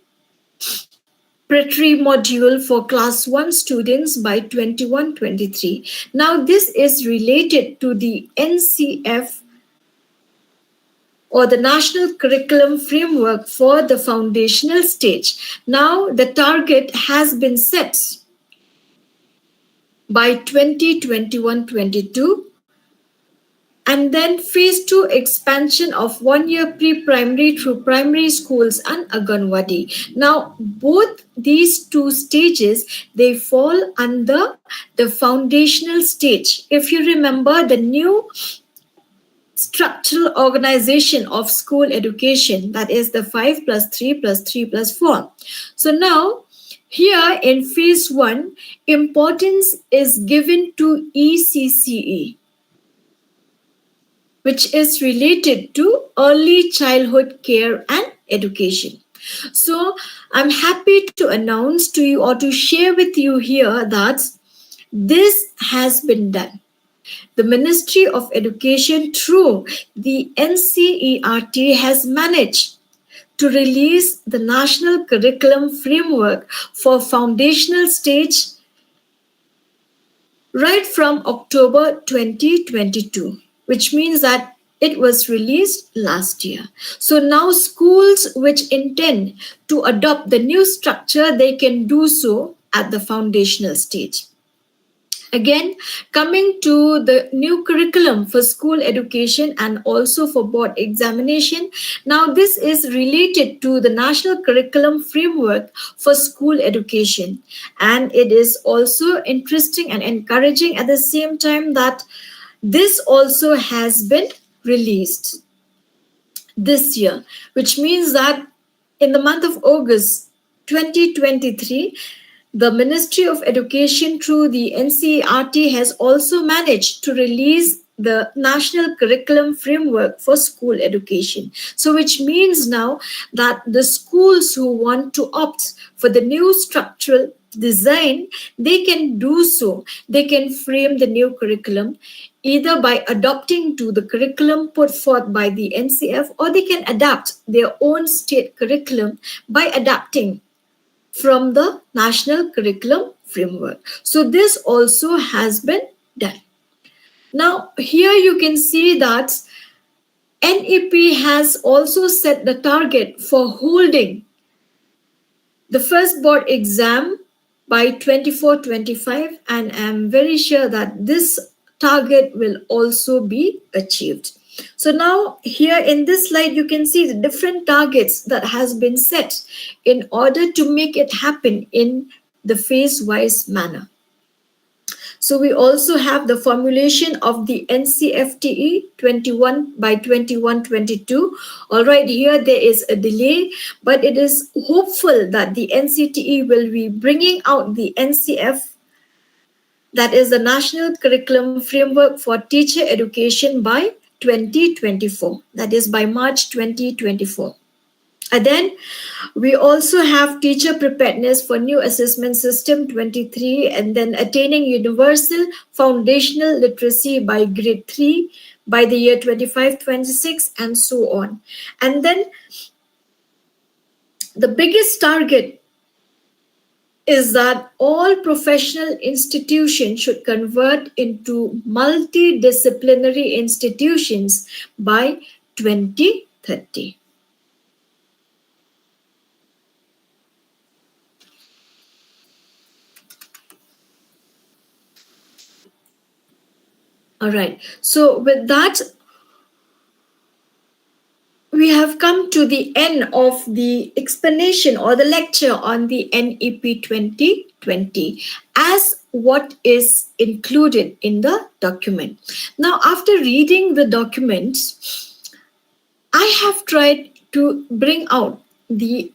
Speaker 2: module for class 1 students by 21-23. Now this is related to the NCF or the National Curriculum Framework for the foundational stage. Now the target has been set by 2021-22, and then phase 2 expansion of 1 year pre-primary through primary schools and Anganwadi. Now both these two stages, they fall under the foundational stage. If you remember the new structural organization of school education, that is the 5 plus 3 plus 3 plus 4. So now here in phase 1, importance is given to ECCE, which is related to early childhood care and education. So I'm happy to announce to you or to share with you here that this has been done. The Ministry of Education through the NCERT has managed to release the National Curriculum Framework for foundational stage right from October 2022, which means that it was released last year. So now schools which intend to adopt the new structure, they can do so at the foundational stage. Again, coming to the new curriculum for school education and also for board examination. Now, this is related to the National Curriculum Framework for school education. And it is also interesting and encouraging at the same time that this also has been released this year, which means that in the month of August 2023, the Ministry of Education through the NCERT has also managed to release the National Curriculum Framework for school education. So which means now that the schools who want to opt for the new structural design, they can do so. They can frame the new curriculum either by adopting to the curriculum put forth by the NCF, or they can adapt their own state curriculum by adapting from the National Curriculum Framework. So this also has been done. Now here you can see that NEP has also set the target for holding the first board exam by 24-25, and I'm very sure that this target will also be achieved. So now here in this slide, you can see the different targets that has been set in order to make it happen in the phase-wise manner. So we also have the formulation of the NCFTE 21 by 2122. All right, here there is a delay, but it is hopeful that the NCTE will be bringing out the NCF, that is the National Curriculum Framework for Teacher Education, by 2024, that is by March 2024. And then we also have teacher preparedness for new assessment system 23, and then attaining universal foundational literacy by grade 3 by the year 25-26, and so on. And then the biggest target is that all professional institutions should convert into multidisciplinary institutions by 2030. All right. So with that, we have come to the end of the explanation or the lecture on the NEP 2020 as what is included in the document. Now, after reading the document, I have tried to bring out the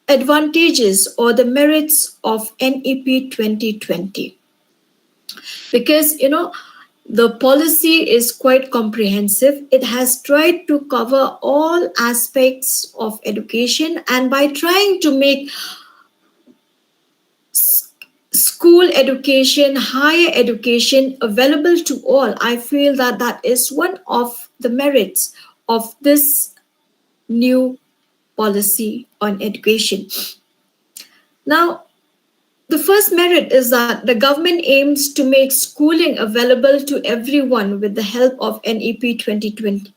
Speaker 2: advantages or the merits of NEP 2020. Because, the policy is quite comprehensive. It has tried to cover all aspects of education, and by trying to make school education, higher education available to all, I feel that that is one of the merits of this new policy on education. Now, the first merit is that the government aims to make schooling available to everyone with the help of NEP 2020.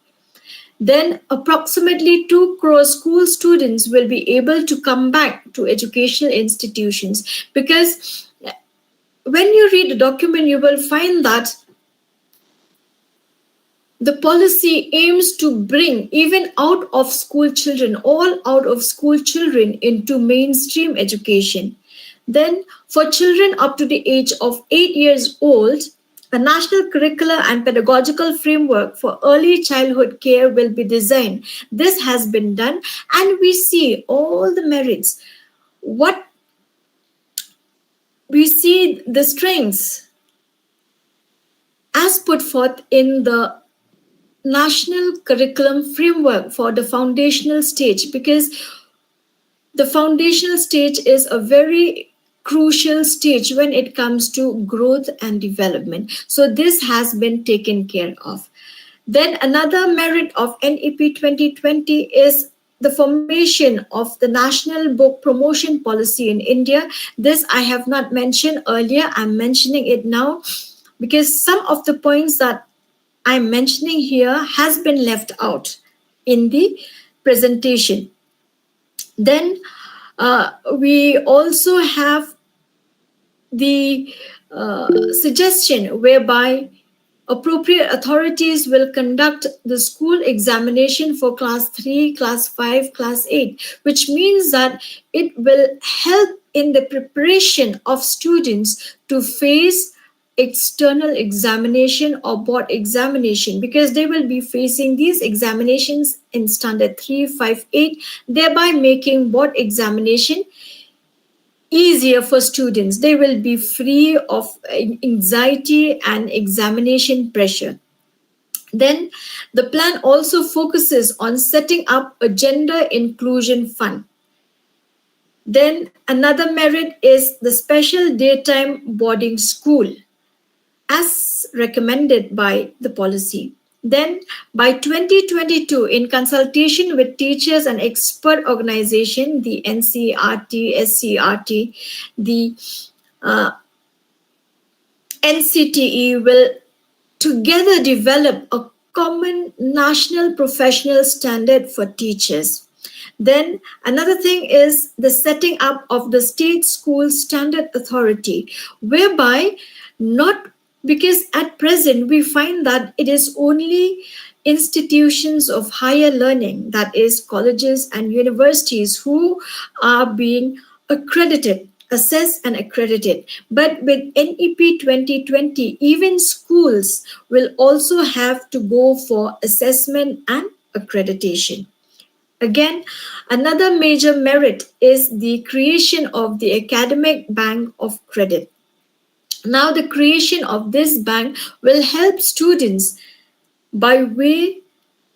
Speaker 2: Then approximately 2 crore school students will be able to come back to educational institutions, because when you read the document, you will find that the policy aims to bring even out of school children, all out of school children, into mainstream education. Then, for children up to the age of 8 years old, a national curricular and pedagogical framework for early childhood care will be designed. This has been done, and we see all the merits. What we see the strengths as put forth in the national curriculum framework for the foundational stage, because the foundational stage is a very crucial stage when it comes to growth and development. So this has been taken care of. Then another merit of NEP 2020 is the formation of the National Book Promotion Policy in India. This I have not mentioned earlier. I'm mentioning it now because some of the points that I'm mentioning here has been left out in the presentation. Then we also have the suggestion whereby appropriate authorities will conduct the school examination for class 3, class 5, class 8, which means that it will help in the preparation of students to face external examination or board examination, because they will be facing these examinations in standard 3, 5, 8, thereby making board examination easier for students. They will be free of anxiety and examination pressure. Then the plan also focuses on setting up a gender inclusion fund. Then another merit is the special daytime boarding school as recommended by the policy. Then by 2022, in consultation with teachers and expert organization, the NCRT, SCRT, the NCTE will together develop a common national professional standard for teachers. Then another thing is the setting up of the State School Standard Authority, whereby not, because at present we find that it is only institutions of higher learning, that is colleges and universities, who are being accredited assess and accredit it. But with NEP 2020, even schools will also have to go for assessment and accreditation. Again, another major merit is the creation of the Academic Bank of Credit. Now, the creation of this bank will help students by way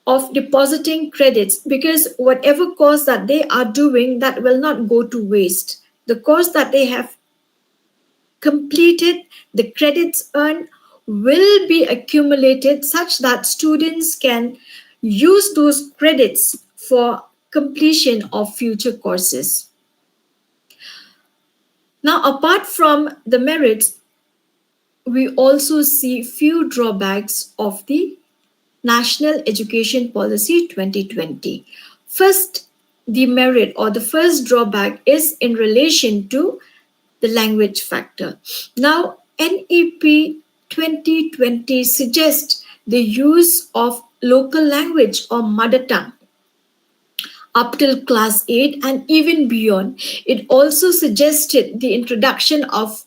Speaker 2: of depositing credits, because whatever course that they are doing, that will not go to waste. The course that they have completed, the credits earned will be accumulated such that students can use those credits for completion of future courses. Now, apart from the merits, we also see few drawbacks of the National Education Policy 2020. First, the merit or the first drawback is in relation to the language factor. Now, NEP 2020 suggests the use of local language or mother tongue up till class 8 and even beyond. It also suggested the introduction of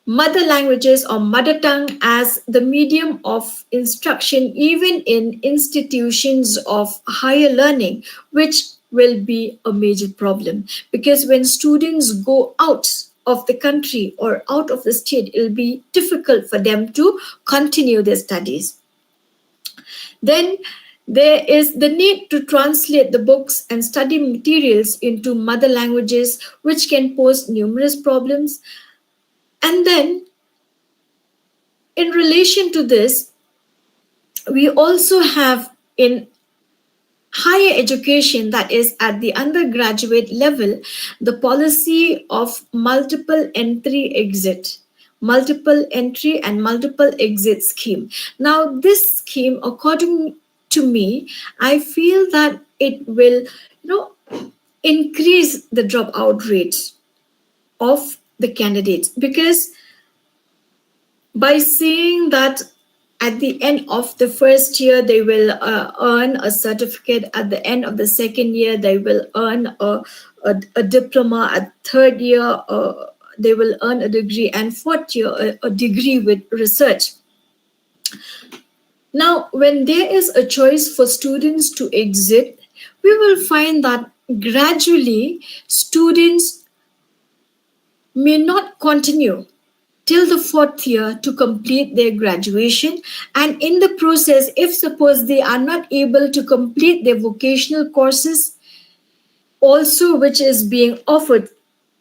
Speaker 2: mother languages or mother tongue as the medium of instruction even in institutions of higher learning, which will be a major problem, because when students go out of the country or out of the state, it will be difficult for them to continue their studies. Then there is the need to translate the books and study materials into mother languages, which can pose numerous problems. And then, in relation to this, we also have in higher education, that is at the undergraduate level, the policy of multiple entry and multiple exit scheme. Now, this scheme, according to me, I feel that it will, increase the dropout rate of the candidates, because by saying that at the end of the first year they will earn a certificate, at the end of the second year they will earn a diploma, at third year they will earn a degree, and fourth year a degree with research. Now, when there is a choice for students to exit, we will find that gradually students may not continue till the fourth year to complete their graduation. And in the process, if suppose they are not able to complete their vocational courses also, which is being offered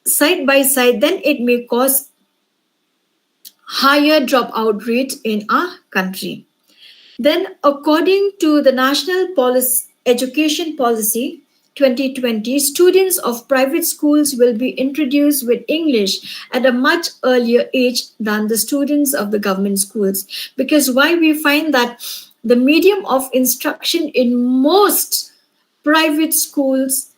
Speaker 2: side by side, then it may cause higher dropout rate in our country. Then, according to the National Education Policy 2020, students of private schools will be introduced with English at a much earlier age than the students of the government schools. Because why we find that the medium of instruction in most private schools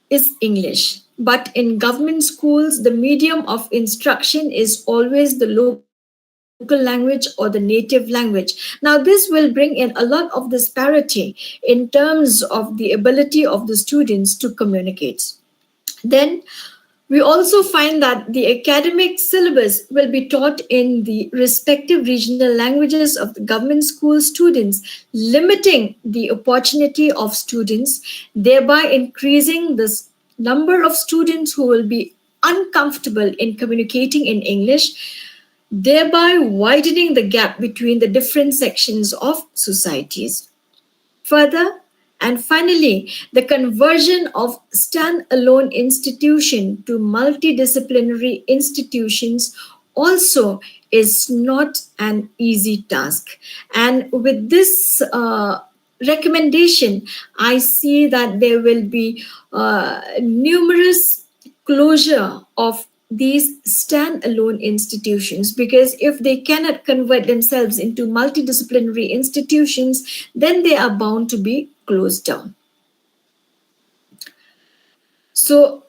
Speaker 2: is English. But in government schools, the medium of instruction is always the local language or the native language. Now, this will bring in a lot of disparity in terms of the ability of the students to communicate. Then, we also find that the academic syllabus will be taught in the respective regional languages of the government school students, limiting the opportunity of students, thereby increasing the number of students who will be uncomfortable in communicating in English, thereby widening the gap between the different sections of societies. Further, and finally, the conversion of standalone institution to multidisciplinary institutions also is not an easy task. And with this recommendation, I see that there will be numerous closure of these standalone institutions, because if they cannot convert themselves into multidisciplinary institutions, then they are bound to be closed down. So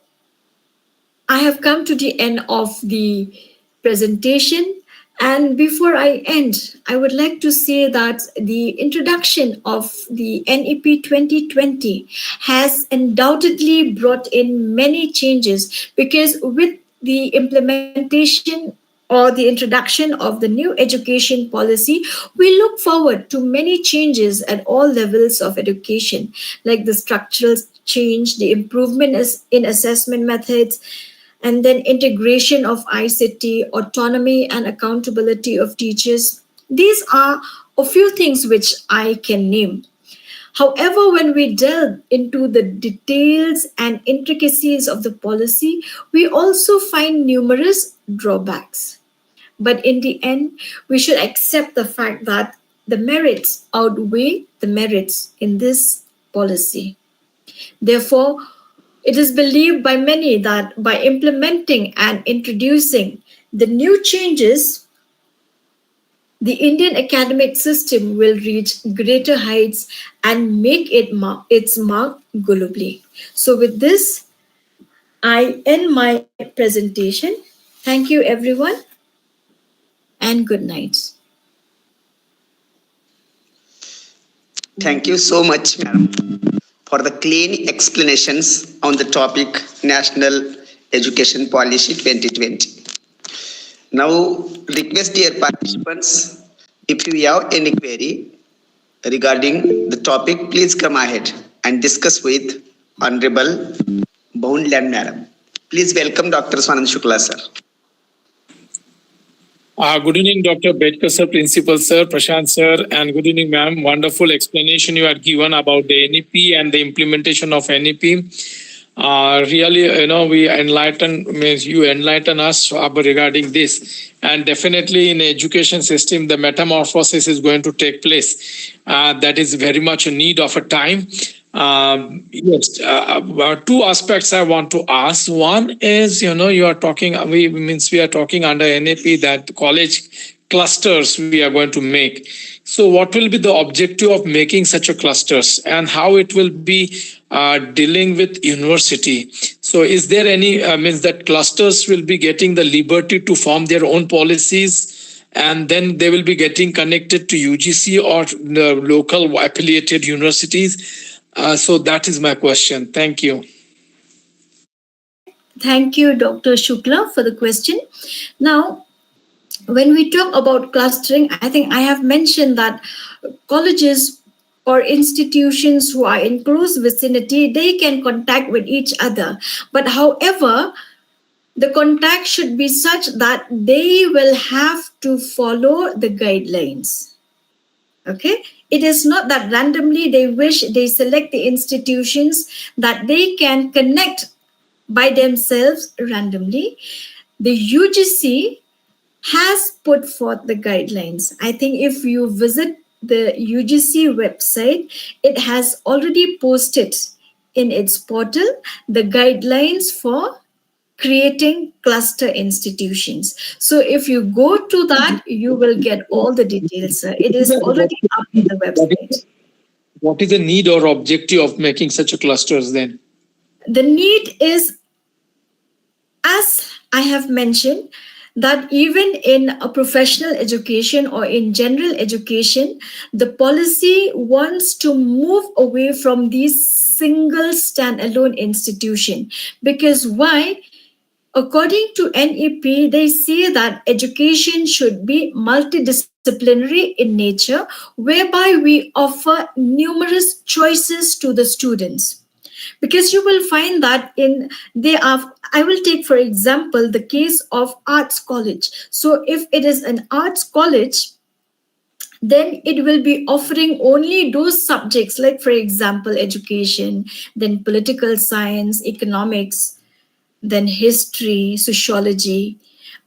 Speaker 2: I have come to the end of the presentation, And before I end, I would like to say that the introduction of the NEP 2020 has undoubtedly brought in many changes, because with the implementation or the introduction of the new education policy, we look forward to many changes at all levels of education, like the structural change, the improvement in assessment methods, and then integration of ICT, autonomy and accountability of teachers. These are a few things which I can name. However, when we delve into the details and intricacies of the policy, we also find numerous drawbacks. But in the end, we should accept the fact that the merits outweigh the merits in this policy. Therefore, it is believed by many that by implementing and introducing the new changes, the Indian academic system will reach greater heights and make its mark globally. So, with this, I end my presentation. Thank you, everyone, and good night.
Speaker 1: Thank you so much, madam, for the clean explanations on the topic National Education Policy 2020. Now, request dear participants, if you have any query regarding the topic, please come ahead and discuss with Honorable Bahunlang madam. Please welcome Dr. Swanand Shukla sir.
Speaker 3: Good evening, Dr. Bedkar sir, Principal sir, Prashant sir, and good evening, ma'am. Wonderful explanation you had given about the NEP and the implementation of NEP. Really, we means you enlighten us regarding this. And definitely in the education system, the metamorphosis is going to take place. That is very much a need of a time. Yes, two aspects I want to ask. One is, you are talking, we are talking under NAP that college clusters we are going to make. So what will be the objective of making such a clusters, and how it will be dealing with university? So is there any, means that clusters will be getting the liberty to form their own policies, and then they will be getting connected to UGC or the local affiliated universities? So that is my question. Thank you.
Speaker 2: Thank you, Dr. Shukla, for the question. Now, when we talk about clustering, I think I have mentioned that colleges or institutions who are in close vicinity, they can contact with each other. But however, the contact should be such that they will have to follow the guidelines. Okay? It is not that randomly they select the institutions that they can connect by themselves randomly. The UGC has put forth the guidelines. I think if you visit the UGC website, it has already posted in its portal the guidelines for creating cluster institutions. So if you go to that, you will get all the details. It is already up in the website.
Speaker 3: What is the need or objective of making such a clusters then?
Speaker 2: The need is, as I have mentioned, that even in a professional education or in general education, the policy wants to move away from these single standalone institution. Because why? According to NEP, they say that education should be multidisciplinary in nature, whereby we offer numerous choices to the students. Because you will find that I will take for example the case of arts college. So if it is an arts college, then it will be offering only those subjects, like for example education, then political science, economics, then history, sociology.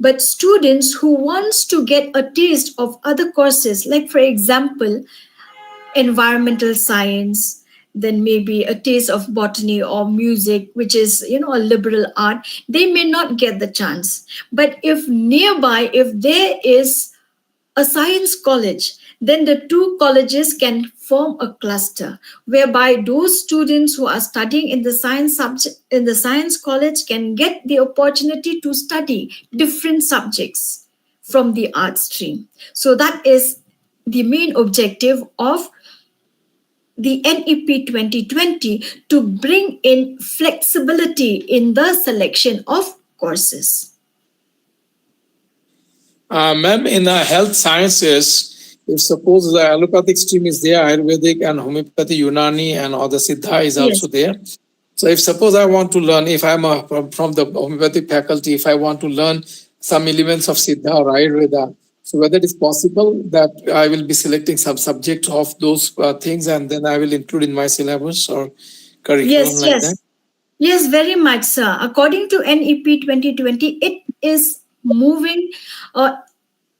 Speaker 2: But students who wants to get a taste of other courses, like for example environmental science, then maybe a taste of botany or music, which is a liberal art, they may not get the chance. But if nearby, if there is a science college, then the two colleges can form a cluster, whereby those students who are studying in the science subject in the science college can get the opportunity to study different subjects from the art stream. So that is the main objective of the NEP 2020, to bring in flexibility in the selection of courses.
Speaker 3: Ma'am, in health sciences, if suppose the allopathic stream is there, Ayurvedic and homeopathy, Unani, and or the Siddha is also there. So if suppose I want to learn, if I'm from the homeopathic faculty, if I want to learn some elements of Siddha or Ayurveda, so whether it is possible that I will be selecting some subject of those things and then I will include in my syllabus or curriculum like that?
Speaker 2: Yes, very much, sir. According to NEP 2020, it is moving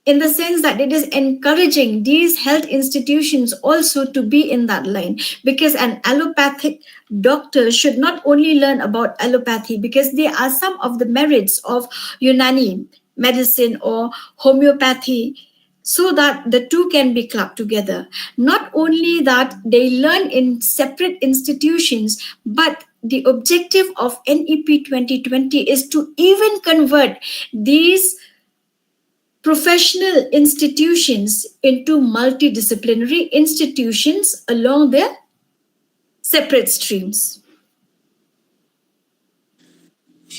Speaker 2: in the sense that it is encouraging these health institutions also to be in that line, because an allopathic doctor should not only learn about allopathy, because there are some of the merits of Unani medicine or homeopathy, so that the two can be clubbed together. Not only that they learn in separate institutions, but the objective of NEP 2020 is to even convert these professional institutions into multidisciplinary institutions along their separate streams.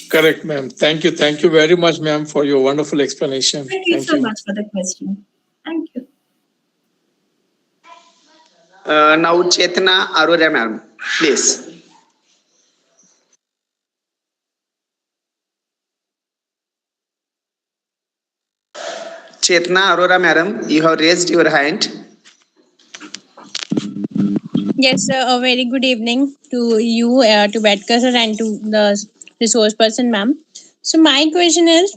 Speaker 3: Correct, ma'am. Thank you. Thank you very much, ma'am, for your wonderful explanation.
Speaker 2: Thank you so much for the question. Thank you.
Speaker 1: Now, Chetna Arora, ma'am, please. Chetna Arora, madam, you have raised your hand.
Speaker 4: Yes, sir. A very good evening to you, to Bedkar sir, and to the resource person, ma'am. So my question is,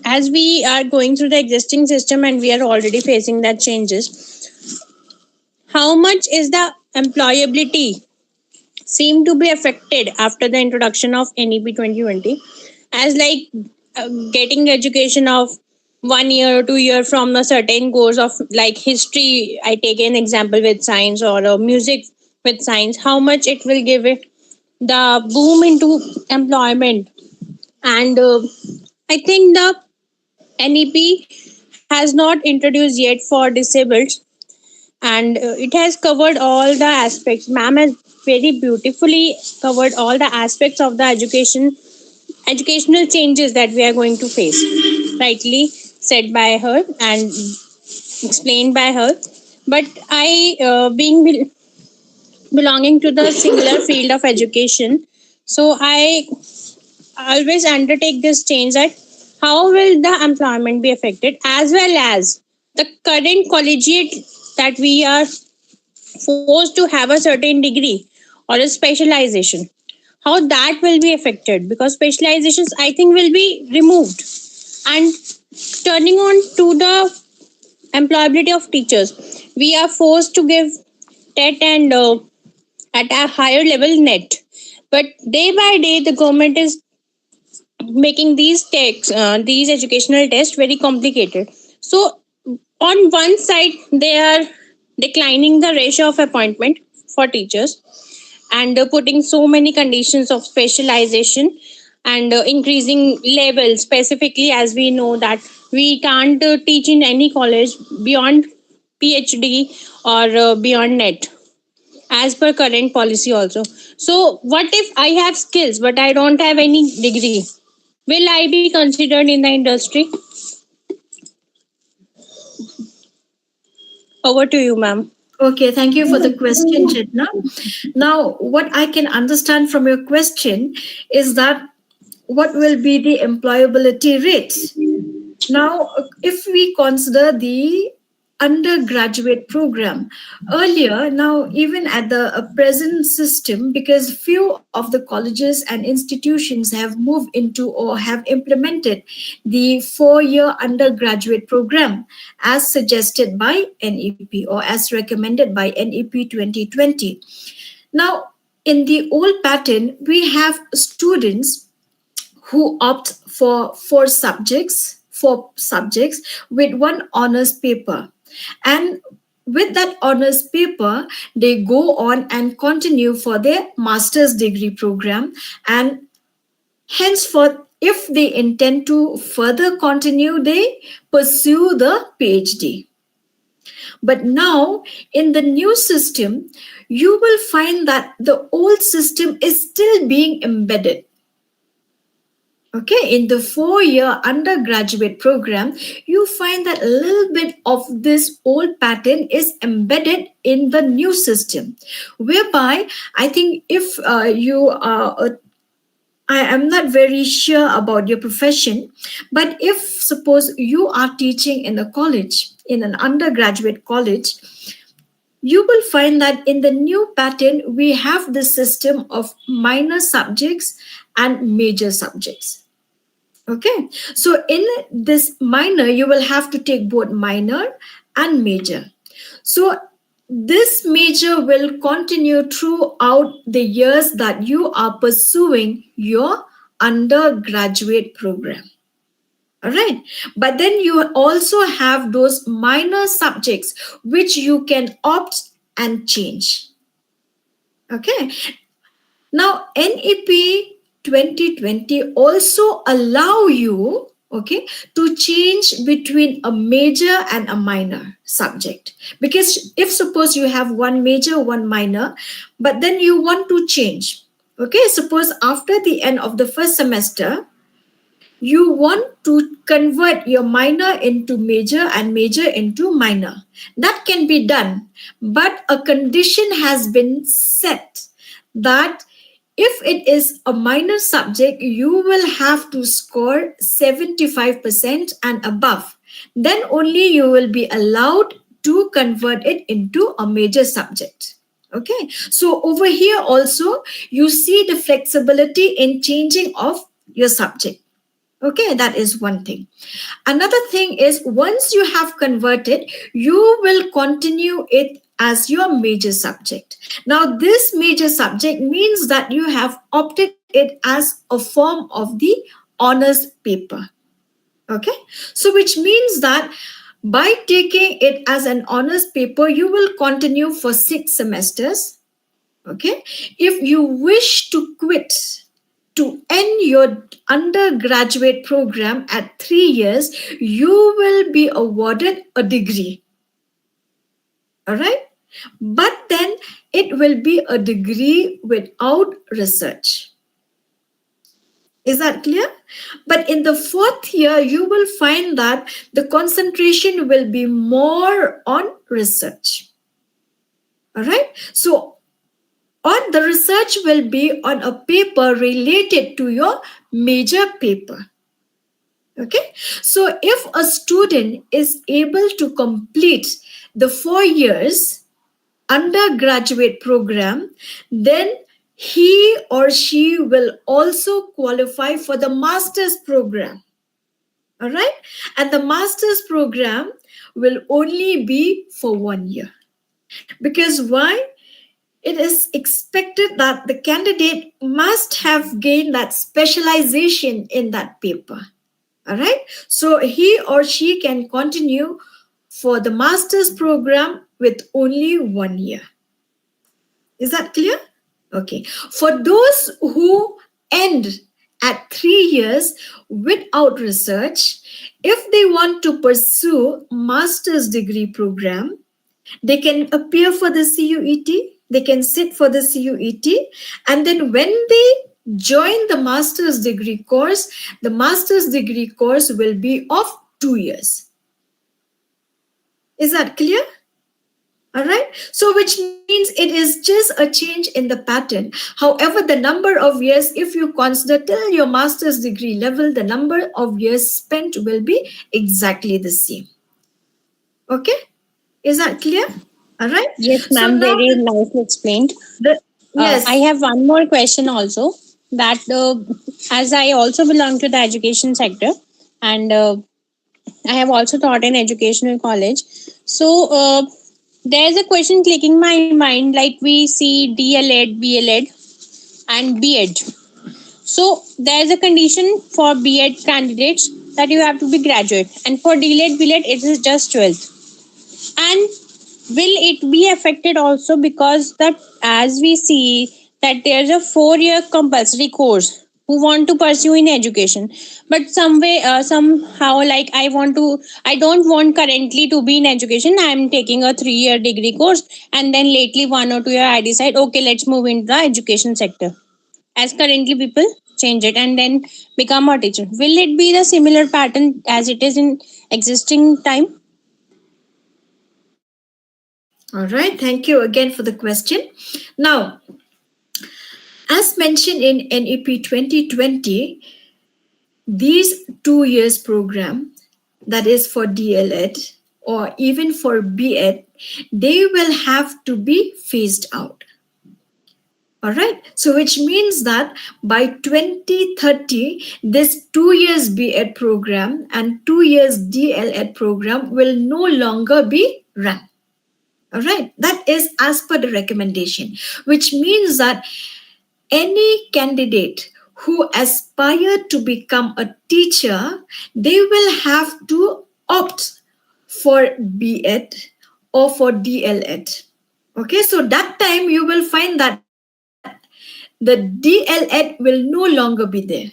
Speaker 4: as we are going through the existing system and we are already facing that changes, how much is the employability seem to be affected after the introduction of NEP 2020, as like getting education of 1 year or 2 year from a certain course of like history, I take an example with science, or music with science, how much it will give it the boom into employment. And I think the NEP has not introduced yet for disabled, and it has covered all the aspects. Ma'am has very beautifully covered all the aspects of the educational changes that we are going to face, rightly said by her and explained by her. But I, being belonging to the singular field of education, so I always undertake this change, that how will the employment be affected, as well as the current collegiate that we are forced to have a certain degree or a specialization, how that will be affected, because specializations I think will be removed. And turning on to the employability of teachers, we are forced to give TET and at a higher level net, but day by day the government is making these educational tests very complicated. So on one side they are declining the ratio of appointment for teachers, and putting so many conditions of specialization, and increasing levels, specifically as we know that we can't teach in any college beyond PhD or beyond net, as per current policy also. So what if I have skills but I don't have any degree? Will I be considered in the industry? Over to you, ma'am.
Speaker 2: Okay, thank you for the question, Chetna. Now, what I can understand from your question is that what will be the employability rates? Now, if we consider the undergraduate program earlier, now even at the present system, because few of the colleges and institutions have moved into or have implemented the 4 year undergraduate program as suggested by NEP or as recommended by NEP 2020. Now, in the old pattern, we have students who opt for four subjects with one honors paper, and with that honors paper they go on and continue for their master's degree program, and henceforth if they intend to further continue, they pursue the PhD. But now, in the new system, you will find that the old system is still being embedded. Okay, in the 4-year undergraduate program, you find that a little bit of this old pattern is embedded in the new system, whereby I think if you are I am not very sure about your profession, but if suppose you are teaching in a college, in an undergraduate college, you will find that in the new pattern, we have the system of minor subjects and major subjects. Okay, so in this minor, you will have to take both minor and major. So this major will continue throughout the years that you are pursuing your undergraduate program. All right, but then you also have those minor subjects which you can opt and change. Okay, now NEP 2020 also allow you, okay, to change between a major and a minor subject. Because if suppose you have one major, one minor, but then you want to change, okay, suppose after the end of the first semester, you want to convert your minor into major and major into minor. That can be done, but a condition has been set that if it is a minor subject, you will have to score 75% and above. Then only you will be allowed to convert it into a major subject. Okay, so over here also you see the flexibility in changing of your subject. Okay, that is one thing. Another thing is once you have converted, you will continue it as your major subject. Now, this major subject means that you have opted it as a form of the honors paper. Okay, so which means that by taking it as an honors paper, you will continue for 6 semesters. Okay, if you wish to quit to end your undergraduate program at 3 years, you will be awarded a degree. All right? But then it will be a degree without research. Is that clear? But in the 4th year, you will find that the concentration will be more on research. All right? So, or the research will be on a paper related to your major paper. Okay, so if a student is able to complete the 4 years undergraduate program, then he or she will also qualify for the master's program. All right, and the master's program will only be for 1 year. Because why? It is expected that the candidate must have gained that specialization in that paper. All right. So he or she can continue for the master's program with only 1 year. Is that clear? Okay. For those who end at 3 years without research, if they want to pursue master's degree program, they can appear for the CUET, they can sit for the CUET, and then when they join the master's degree course, the master's degree course will be of 2 years. Is that clear? All right. So, which means it is just a change in the pattern. However, the number of years, if you consider till your master's degree level, the number of years spent will be exactly the same. Okay. Is that clear? All right.
Speaker 4: Yes, ma'am.
Speaker 2: now
Speaker 4: Very nicely explained.
Speaker 2: yes.
Speaker 4: I have one more question also. That as I also belong to the education sector, and I have also taught in educational college. So there's a question clicking my mind. Like we see DLED, BLED, and BEd. So there's a condition for BEd candidates that you have to be graduate, and for DLED, BLED, it is just 12th. And will it be affected also because that as we see that there's a 4-year compulsory course who want to pursue in education, but somehow, like I don't want currently to be in education. I'm taking a 3-year degree course, and then lately 1 or 2 year I decide, okay, let's move into the education sector, as currently people change it and then become a teacher. Will it be the similar pattern as it is in existing time?
Speaker 2: All right. Thank you again for the question. Now, as mentioned in NEP 2020, these 2 years program, that is for DLED or even for BEd, they will have to be phased out. All right. So, which means that by 2030, this 2 years BEd program and 2 years DLEd program will no longer be run. All right. That is as per the recommendation, which means that any candidate who aspire to become a teacher, they will have to opt for BEd or for DLEd. Okay, so that time you will find that the DLEd will no longer be there.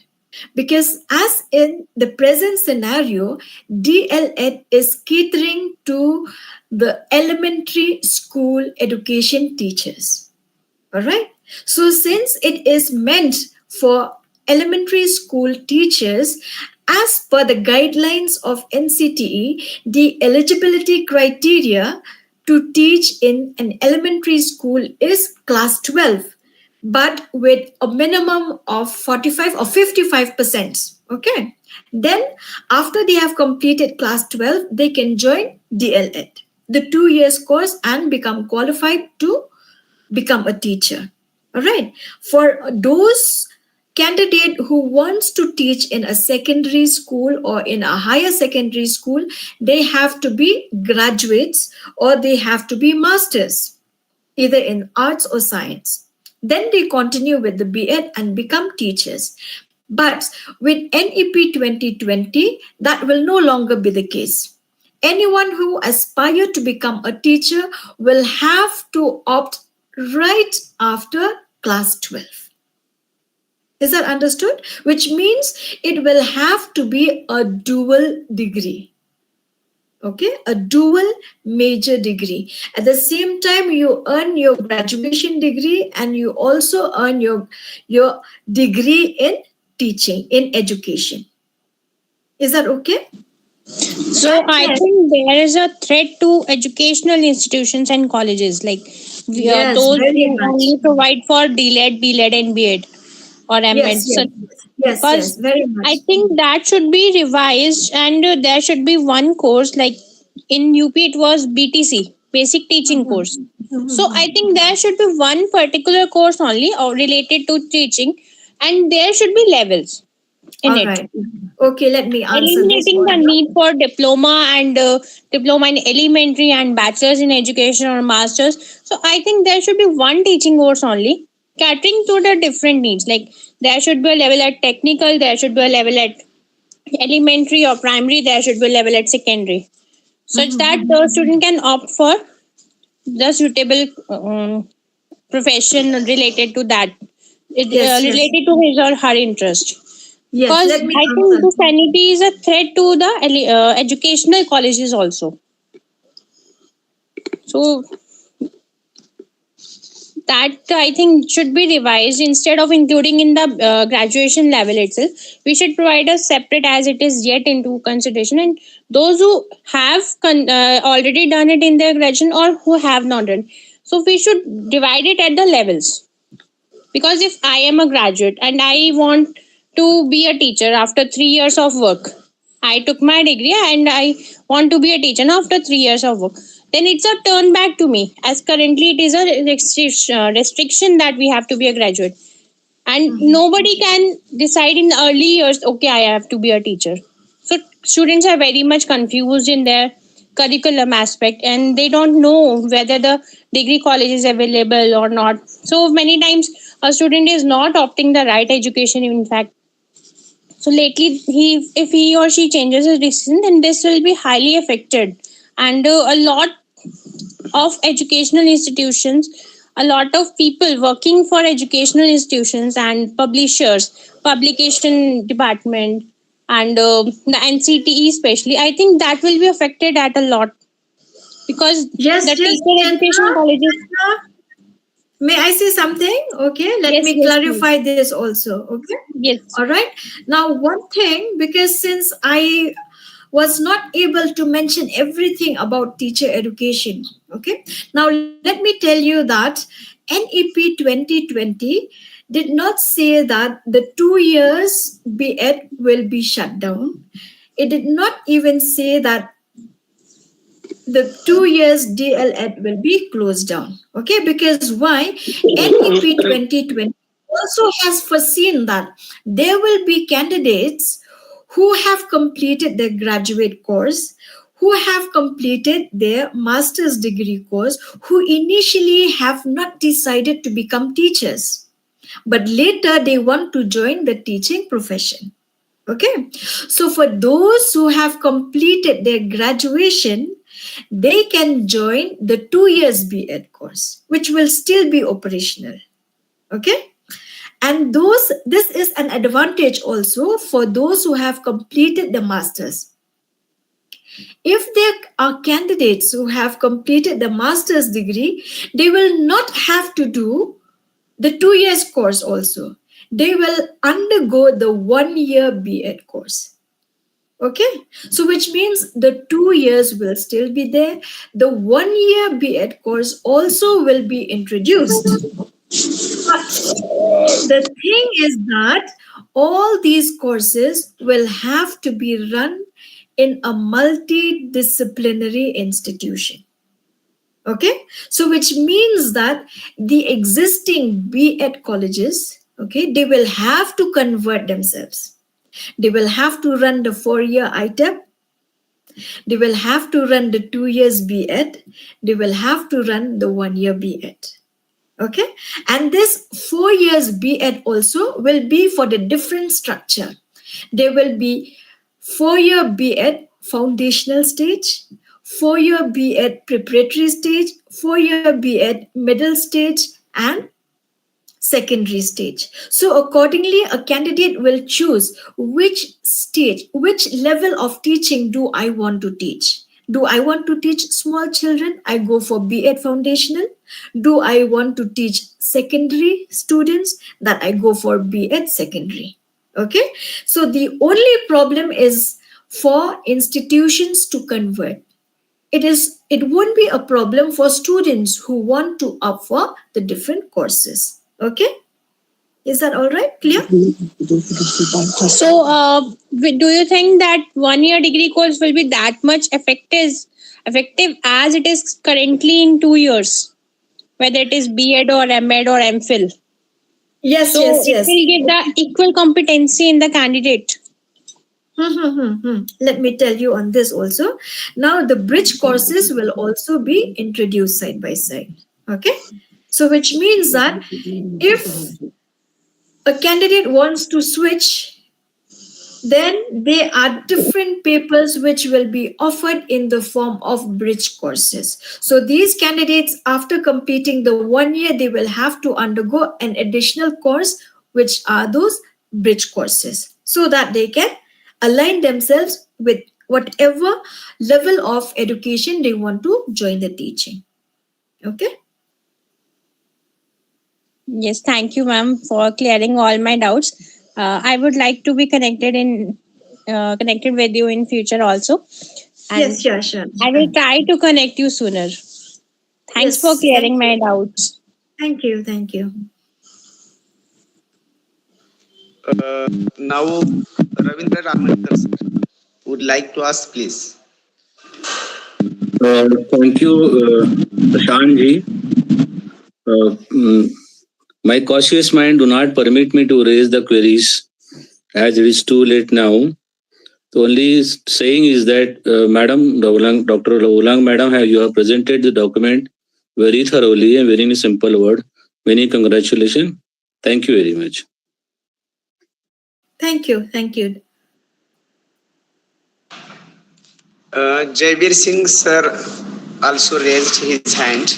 Speaker 2: Because as in the present scenario, DLEd is catering to the elementary school education teachers. All right. So, since it is meant for elementary school teachers, as per the guidelines of NCTE, the eligibility criteria to teach in an elementary school is class 12, but with a minimum of 45 or 55%. Okay. Then, after they have completed class 12, they can join DLEd, the 2 years course, and become qualified to become a teacher. All right. For those candidate who wants to teach in a secondary school or in a higher secondary school, they have to be graduates or they have to be masters, either in arts or science. Then they continue with the BEd and become teachers. But with NEP 2020, that will no longer be the case. Anyone who aspire to become a teacher will have to opt right after class 12. Is that understood? Which means it will have to be a dual degree. Okay, a dual major degree. At the same time, you earn your graduation degree and you also earn your degree in teaching, in education. Is that okay?
Speaker 4: So I think there is a threat to educational institutions and colleges, like
Speaker 2: Yes,
Speaker 4: those
Speaker 2: very
Speaker 4: who
Speaker 2: much.
Speaker 4: only provide for DLED, BLED, and BEd or MEd.
Speaker 2: Yes,
Speaker 4: So,
Speaker 2: yes, yes,
Speaker 4: because
Speaker 2: very much.
Speaker 4: I think that should be revised, and there should be one course, like in UP it was BTC, Basic Teaching Course. So I think there should be one particular course only or related to teaching, and there should be levels in
Speaker 2: All
Speaker 4: it,
Speaker 2: right. Okay, let me answer this
Speaker 4: eliminating the
Speaker 2: one.
Speaker 4: need for diploma in elementary and bachelor's in education or master's. So I think there should be one teaching course only, catering to the different needs. Like there should be a level at technical, there should be a level at elementary or primary, there should be a level at secondary, such that the student can opt for the suitable profession related to that,
Speaker 2: Yes, yes.
Speaker 4: related to his or her interest.
Speaker 2: Yes,
Speaker 4: Because
Speaker 2: let me
Speaker 4: I
Speaker 2: answer.
Speaker 4: think this NEP is a threat to the educational colleges also. So that I think should be revised. Instead of including in the graduation level itself, we should provide a separate, as it is yet into consideration, and those who have already done it in their graduation or who have not done. So we should divide it at the levels. Because if I am a graduate and I want to be a teacher after 3 years of work, I took my degree and I want to be a teacher after 3 years of work, then it's a turn back to me, as currently it is a restriction that we have to be a graduate. And nobody can decide in the early years, okay, I have to be a teacher. So students are very much confused in their curriculum aspect, and they don't know whether the degree college is available or not. So many times a student is not opting the right education, in fact. So lately, if he or she changes his decision, then this will be highly affected, and a lot of educational institutions a lot of people working for educational institutions and publishers, publication department, and the NCTE especially, I think that will be affected at a lot because
Speaker 2: Yes,
Speaker 4: the
Speaker 2: yes,
Speaker 4: teacher education colleges.
Speaker 2: Chandra, may I say something? Okay, let
Speaker 4: Yes,
Speaker 2: me
Speaker 4: yes, please.
Speaker 2: clarify this also. Okay, all
Speaker 4: Yes.
Speaker 2: right. Now, one thing, because since I was not able to mention everything about teacher education, okay, now let me tell you that NEP 2020 did not say that the 2 years BEd will be shut down. It did not even say that the 2 years DLEd will be closed down. Okay, because why? NEP 2020 also has foreseen that there will be candidates who have completed their graduate course, who have completed their master's degree course, who initially have not decided to become teachers, but later they want to join the teaching profession. Okay, so for those who have completed their graduation, they can join the 2 years BEd course, which will still be operational. Okay, and this is an advantage also for those who have completed the masters. If there are candidates who have completed the master's degree, they will not have to do the 2 years course also. They will undergo the 1 year BEd course. Okay, so which means the 2 years will still be there. The 1 year BEd course also will be introduced. But the thing is that all these courses will have to be run in a multidisciplinary institution. Okay, so which means that the existing BEd colleges, okay, they will have to convert themselves. They will have to run the 4 year ITEP. They will have to run the 2 years BEd. They will have to run the 1 year BEd. Okay, and this 4 years BEd also will be for the different structure. There will be 4 year BEd foundational stage, 4 year BEd preparatory stage, 4 year BEd middle stage, and secondary stage. So accordingly, a candidate will choose which stage, which level of teaching do I want to teach. Do I want to teach small children? I go for BEd foundational. Do I want to teach secondary students? That I go for BEd secondary. Okay, so the only problem is for institutions to convert. It won't be a problem for students who want to opt for the different courses. Okay, is that all right? Clear?
Speaker 4: So, do you think that 1 year degree course will be that much effective as it is currently in 2 years, whether it is BEd or MEd or MPhil?
Speaker 2: Yes,
Speaker 4: So,
Speaker 2: yes,
Speaker 4: it
Speaker 2: yes.
Speaker 4: will give the equal competency in the candidate.
Speaker 2: Let me tell you on this also. Now, the bridge courses will also be introduced side by side. Okay, so which means that if a candidate wants to switch, then there are different papers which will be offered in the form of bridge courses. So these candidates, after completing the 1 year, they will have to undergo an additional course, which are those bridge courses, so that they can align themselves with whatever level of education they want to join the teaching. Okay.
Speaker 4: Yes, thank you, ma'am, for clearing all my doubts. I would like to be connected with you in future also, and
Speaker 2: Yes, yeah, sure.
Speaker 4: I will try to connect you sooner. Thanks for
Speaker 2: Yes, thank
Speaker 4: clearing my
Speaker 2: you.
Speaker 4: doubts.
Speaker 2: Thank you. Thank you.
Speaker 1: Now, Ravindra Ramanathan sir would like to ask, please.
Speaker 5: Thank you, Prashant ji. My cautious mind do not permit me to raise the queries as it is too late now. The only saying is that, Madam Dr. Bahunlang, Madam, you have presented the document very thoroughly and very in a simple word. Many congratulations. Thank you very much.
Speaker 2: Thank you. Thank you.
Speaker 1: Jaivir Singh sir also raised his hand.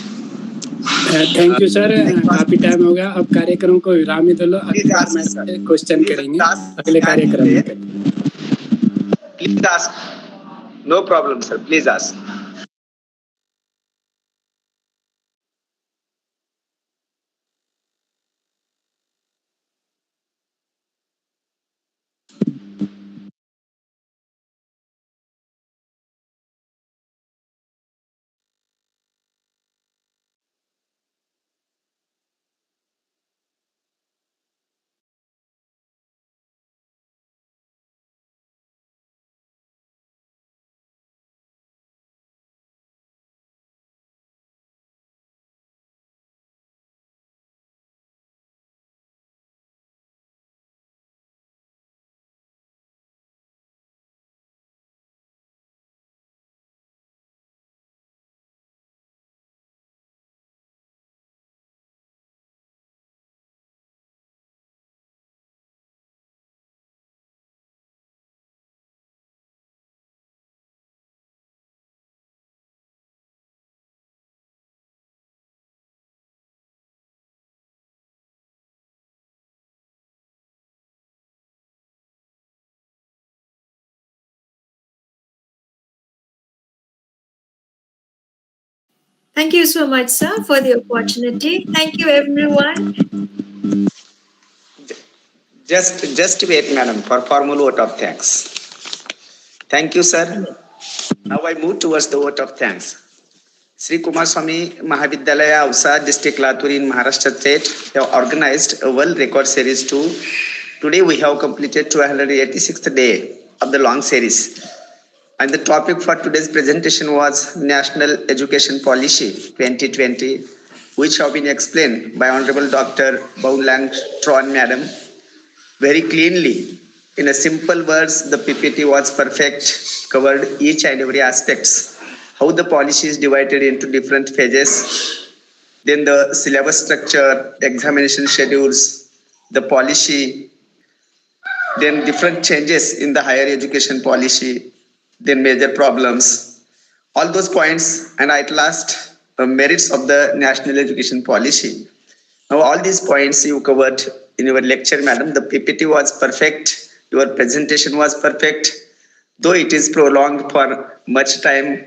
Speaker 6: Thank you sir, काफी time हो गया, अब कार्यक्रम को विराम दे लो, अगली बार मैं question करेंगे अगले कार्यक्रम में।
Speaker 1: Please ask. No problem, sir. Please ask.
Speaker 2: Thank you so much, sir, for the opportunity. Thank you, everyone.
Speaker 1: Just wait, madam, for formal vote of thanks. Thank you, sir. Now I move towards the vote of thanks. Shri Kumarswami Mahavidyalaya Ausa District Latur in Maharashtra State have organized a world record series 2. Today we have completed 286th day of the long series. And the topic for today's presentation was National Education Policy 2020, which have been explained by Honorable Dr. Bahunlang Tron Madam very cleanly. In a simple words, the PPT was perfect, covered each and every aspects, how the policy is divided into different phases, then the syllabus structure, examination schedules, the policy, then different changes in the higher education policy, then major problems, all those points, and at last, the merits of the national education policy. Now, all these points you covered in your lecture, madam. The PPT was perfect. Your presentation was perfect, though it is prolonged for much time.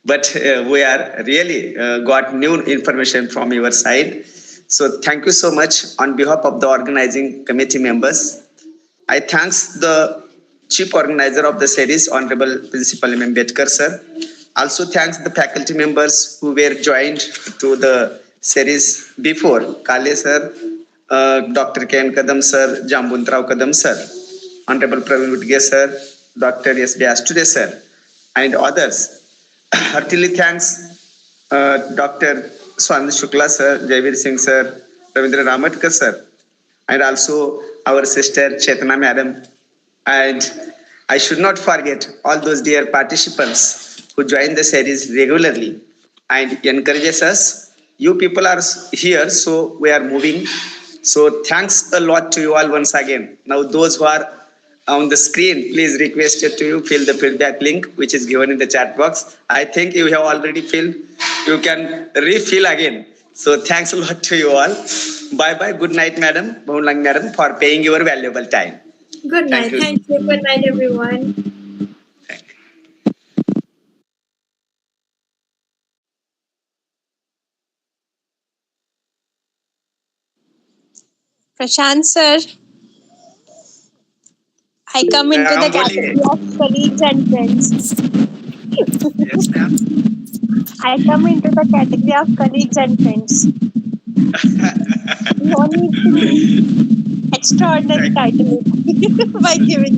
Speaker 1: But we are really got new information from your side. So thank you so much on behalf of the organizing committee members. I thanks the chief organizer of the series, Honorable Principal M. Ambedkar sir. Also thanks the faculty members who were joined to the series before, Kale sir, Dr. K.N. Kadam sir, Jambuntrao Kadam sir, Honorable Praveen Utge sir, Dr. S.B. Astude sir, and others. Heartily thanks Dr. Swan Shukla sir, Jaivir Singh sir, Ravindra Ramatkar sir, and also our sister Chetna madam. And I should not forget all those dear participants who join the series regularly and encourages us. You people are here, so we are moving. So thanks a lot to you all once again. Now those who are on the screen, please requested to you fill the feedback link which is given in the chat box. I think you have already filled. You can refill again. So thanks a lot to you all. Bye bye. Good night, madam, Bahunlang madam, for paying your valuable time.
Speaker 2: Good night. Thank you. Good night, everyone.
Speaker 4: Prashant sir, I come into the category of colleagues and friends.
Speaker 1: Yes, ma'am.
Speaker 4: I come into the category of colleagues and friends. No need to extraordinary title by giving